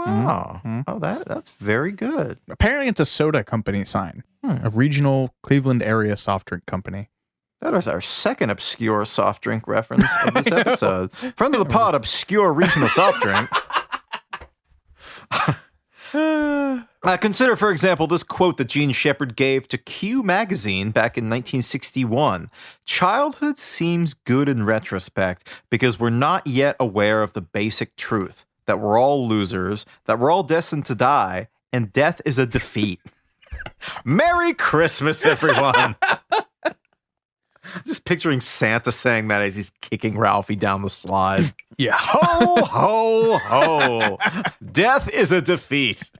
Wow. Oh, that's very good. Apparently it's a soda company sign. A regional Cleveland area soft drink company. That is our second obscure soft drink reference of this episode. Friend of the pod, obscure regional soft drink. Consider, for example, this quote that Gene Shepherd gave to Q magazine back in 1961. Childhood seems good in retrospect because we're not yet aware of the basic truth. That we're all losers, that we're all destined to die, and death is a defeat. Merry Christmas, everyone. Just picturing Santa saying that as he's kicking Ralphie down the slide. Yeah. Ho, ho, ho. Death is a defeat.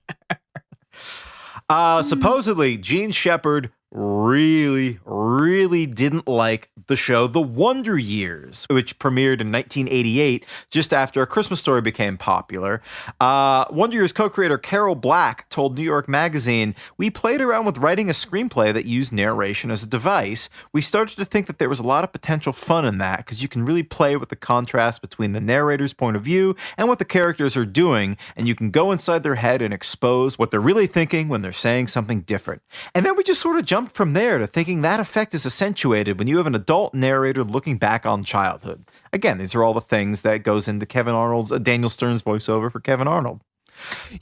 Supposedly, Gene Shepherd really didn't like the show The Wonder Years, which premiered in 1988, just after A Christmas Story became popular. Wonder Years co-creator Carol Black told New York Magazine, "We played around with writing a screenplay that used narration as a device. We started to think that there was a lot of potential fun in that, because you can really play with the contrast between the narrator's point of view and what the characters are doing, and you can go inside their head and expose what they're really thinking when they're saying something different." And then we just sort of jumped from there to thinking that effect is accentuated when you have an adult narrator looking back on childhood. Again, these are all the things that goes into Daniel Stern's voiceover for Kevin Arnold.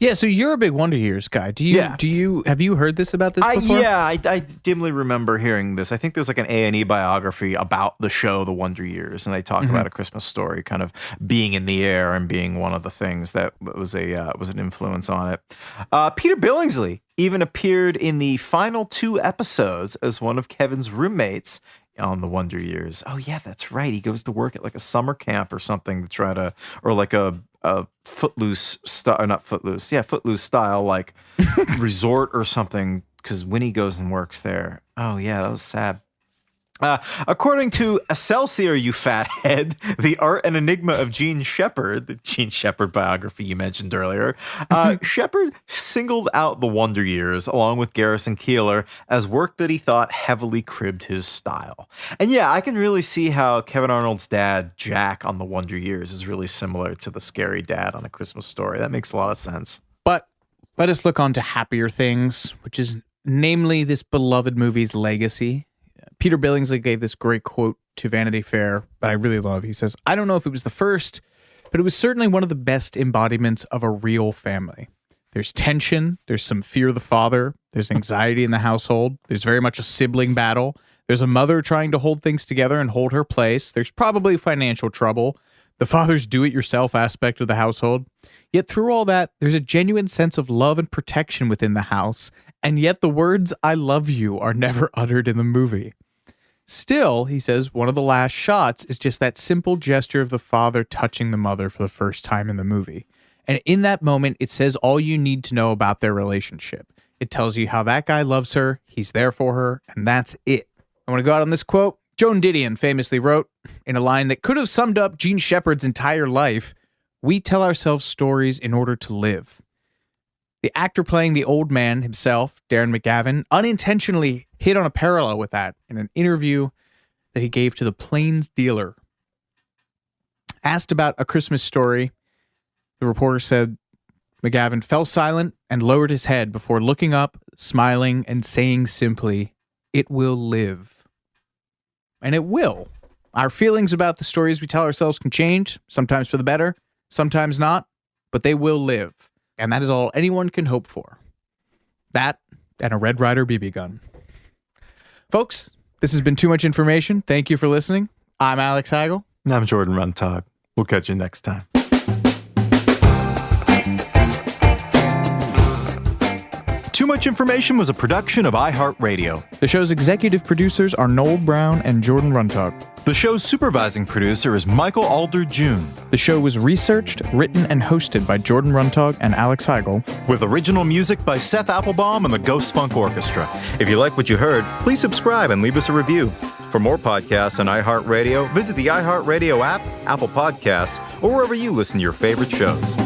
Yeah, so you're a big Wonder Years guy. Have you heard this about this before? I dimly remember hearing this. I think there's like an A&E biography about the show The Wonder Years, and they talk about A Christmas Story kind of being in the air and being one of the things that was an influence on it. Peter Billingsley even appeared in the final 2 episodes as one of Kevin's roommates on The Wonder Years. Oh yeah, that's right. He goes to work at like a summer camp or something to try to, or like a Footloose style, not Footloose, yeah, Footloose style, like resort or something, because Winnie goes and works there. Oh yeah, that was sad. According to Excelsior, you fathead, The Art and Enigma of Gene Shepherd, the Gene Shepherd biography you mentioned earlier, Shepherd singled out The Wonder Years, along with Garrison Keillor, as work that he thought heavily cribbed his style. And yeah, I can really see how Kevin Arnold's dad, Jack, on The Wonder Years is really similar to the scary dad on A Christmas Story. That makes a lot of sense. But let us look on to happier things, which is namely this beloved movie's legacy. Peter Billingsley gave this great quote to Vanity Fair that I really love. He says, "I don't know if it was the first, but it was certainly one of the best embodiments of a real family. There's tension, there's some fear of the father, there's anxiety in the household, there's very much a sibling battle, there's a mother trying to hold things together and hold her place, there's probably financial trouble, the father's do-it-yourself aspect of the household. Yet through all that, there's a genuine sense of love and protection within the house, and yet the words 'I love you' are never uttered in the movie. Still," he says, "one of the last shots is just that simple gesture of the father touching the mother for the first time in the movie. And in that moment, it says all you need to know about their relationship. It tells you how that guy loves her, he's there for her, and that's it." I want to go out on this quote. Joan Didion famously wrote, in a line that could have summed up Gene Shepherd's entire life, "We tell ourselves stories in order to live." The actor playing the old man himself, Darren McGavin, unintentionally hit on a parallel with that in an interview that he gave to the Plains Dealer. Asked about A Christmas Story, the reporter said McGavin fell silent and lowered his head before looking up, smiling, and saying simply, "It will live." And it will. Our feelings about the stories we tell ourselves can change, sometimes for the better, sometimes not, but they will live. And that is all anyone can hope for. That and a Red Ryder BB gun. Folks, this has been Too Much Information. Thank you for listening. I'm Alex Heigl. I'm Jordan Runtagh. We'll catch you next time. Too Much Information was a production of iHeart Radio. The show's executive producers are Noel Brown and Jordan Runtagh. The show's supervising producer is Michael Alder June. The show was researched, written, and hosted by Jordan Runtagh and Alex Heigl. With original music by Seth Applebaum and the Ghost Funk Orchestra. If you like what you heard, please subscribe and leave us a review. For more podcasts on iHeart Radio, visit the iHeart Radio app, Apple Podcasts, or wherever you listen to your favorite shows.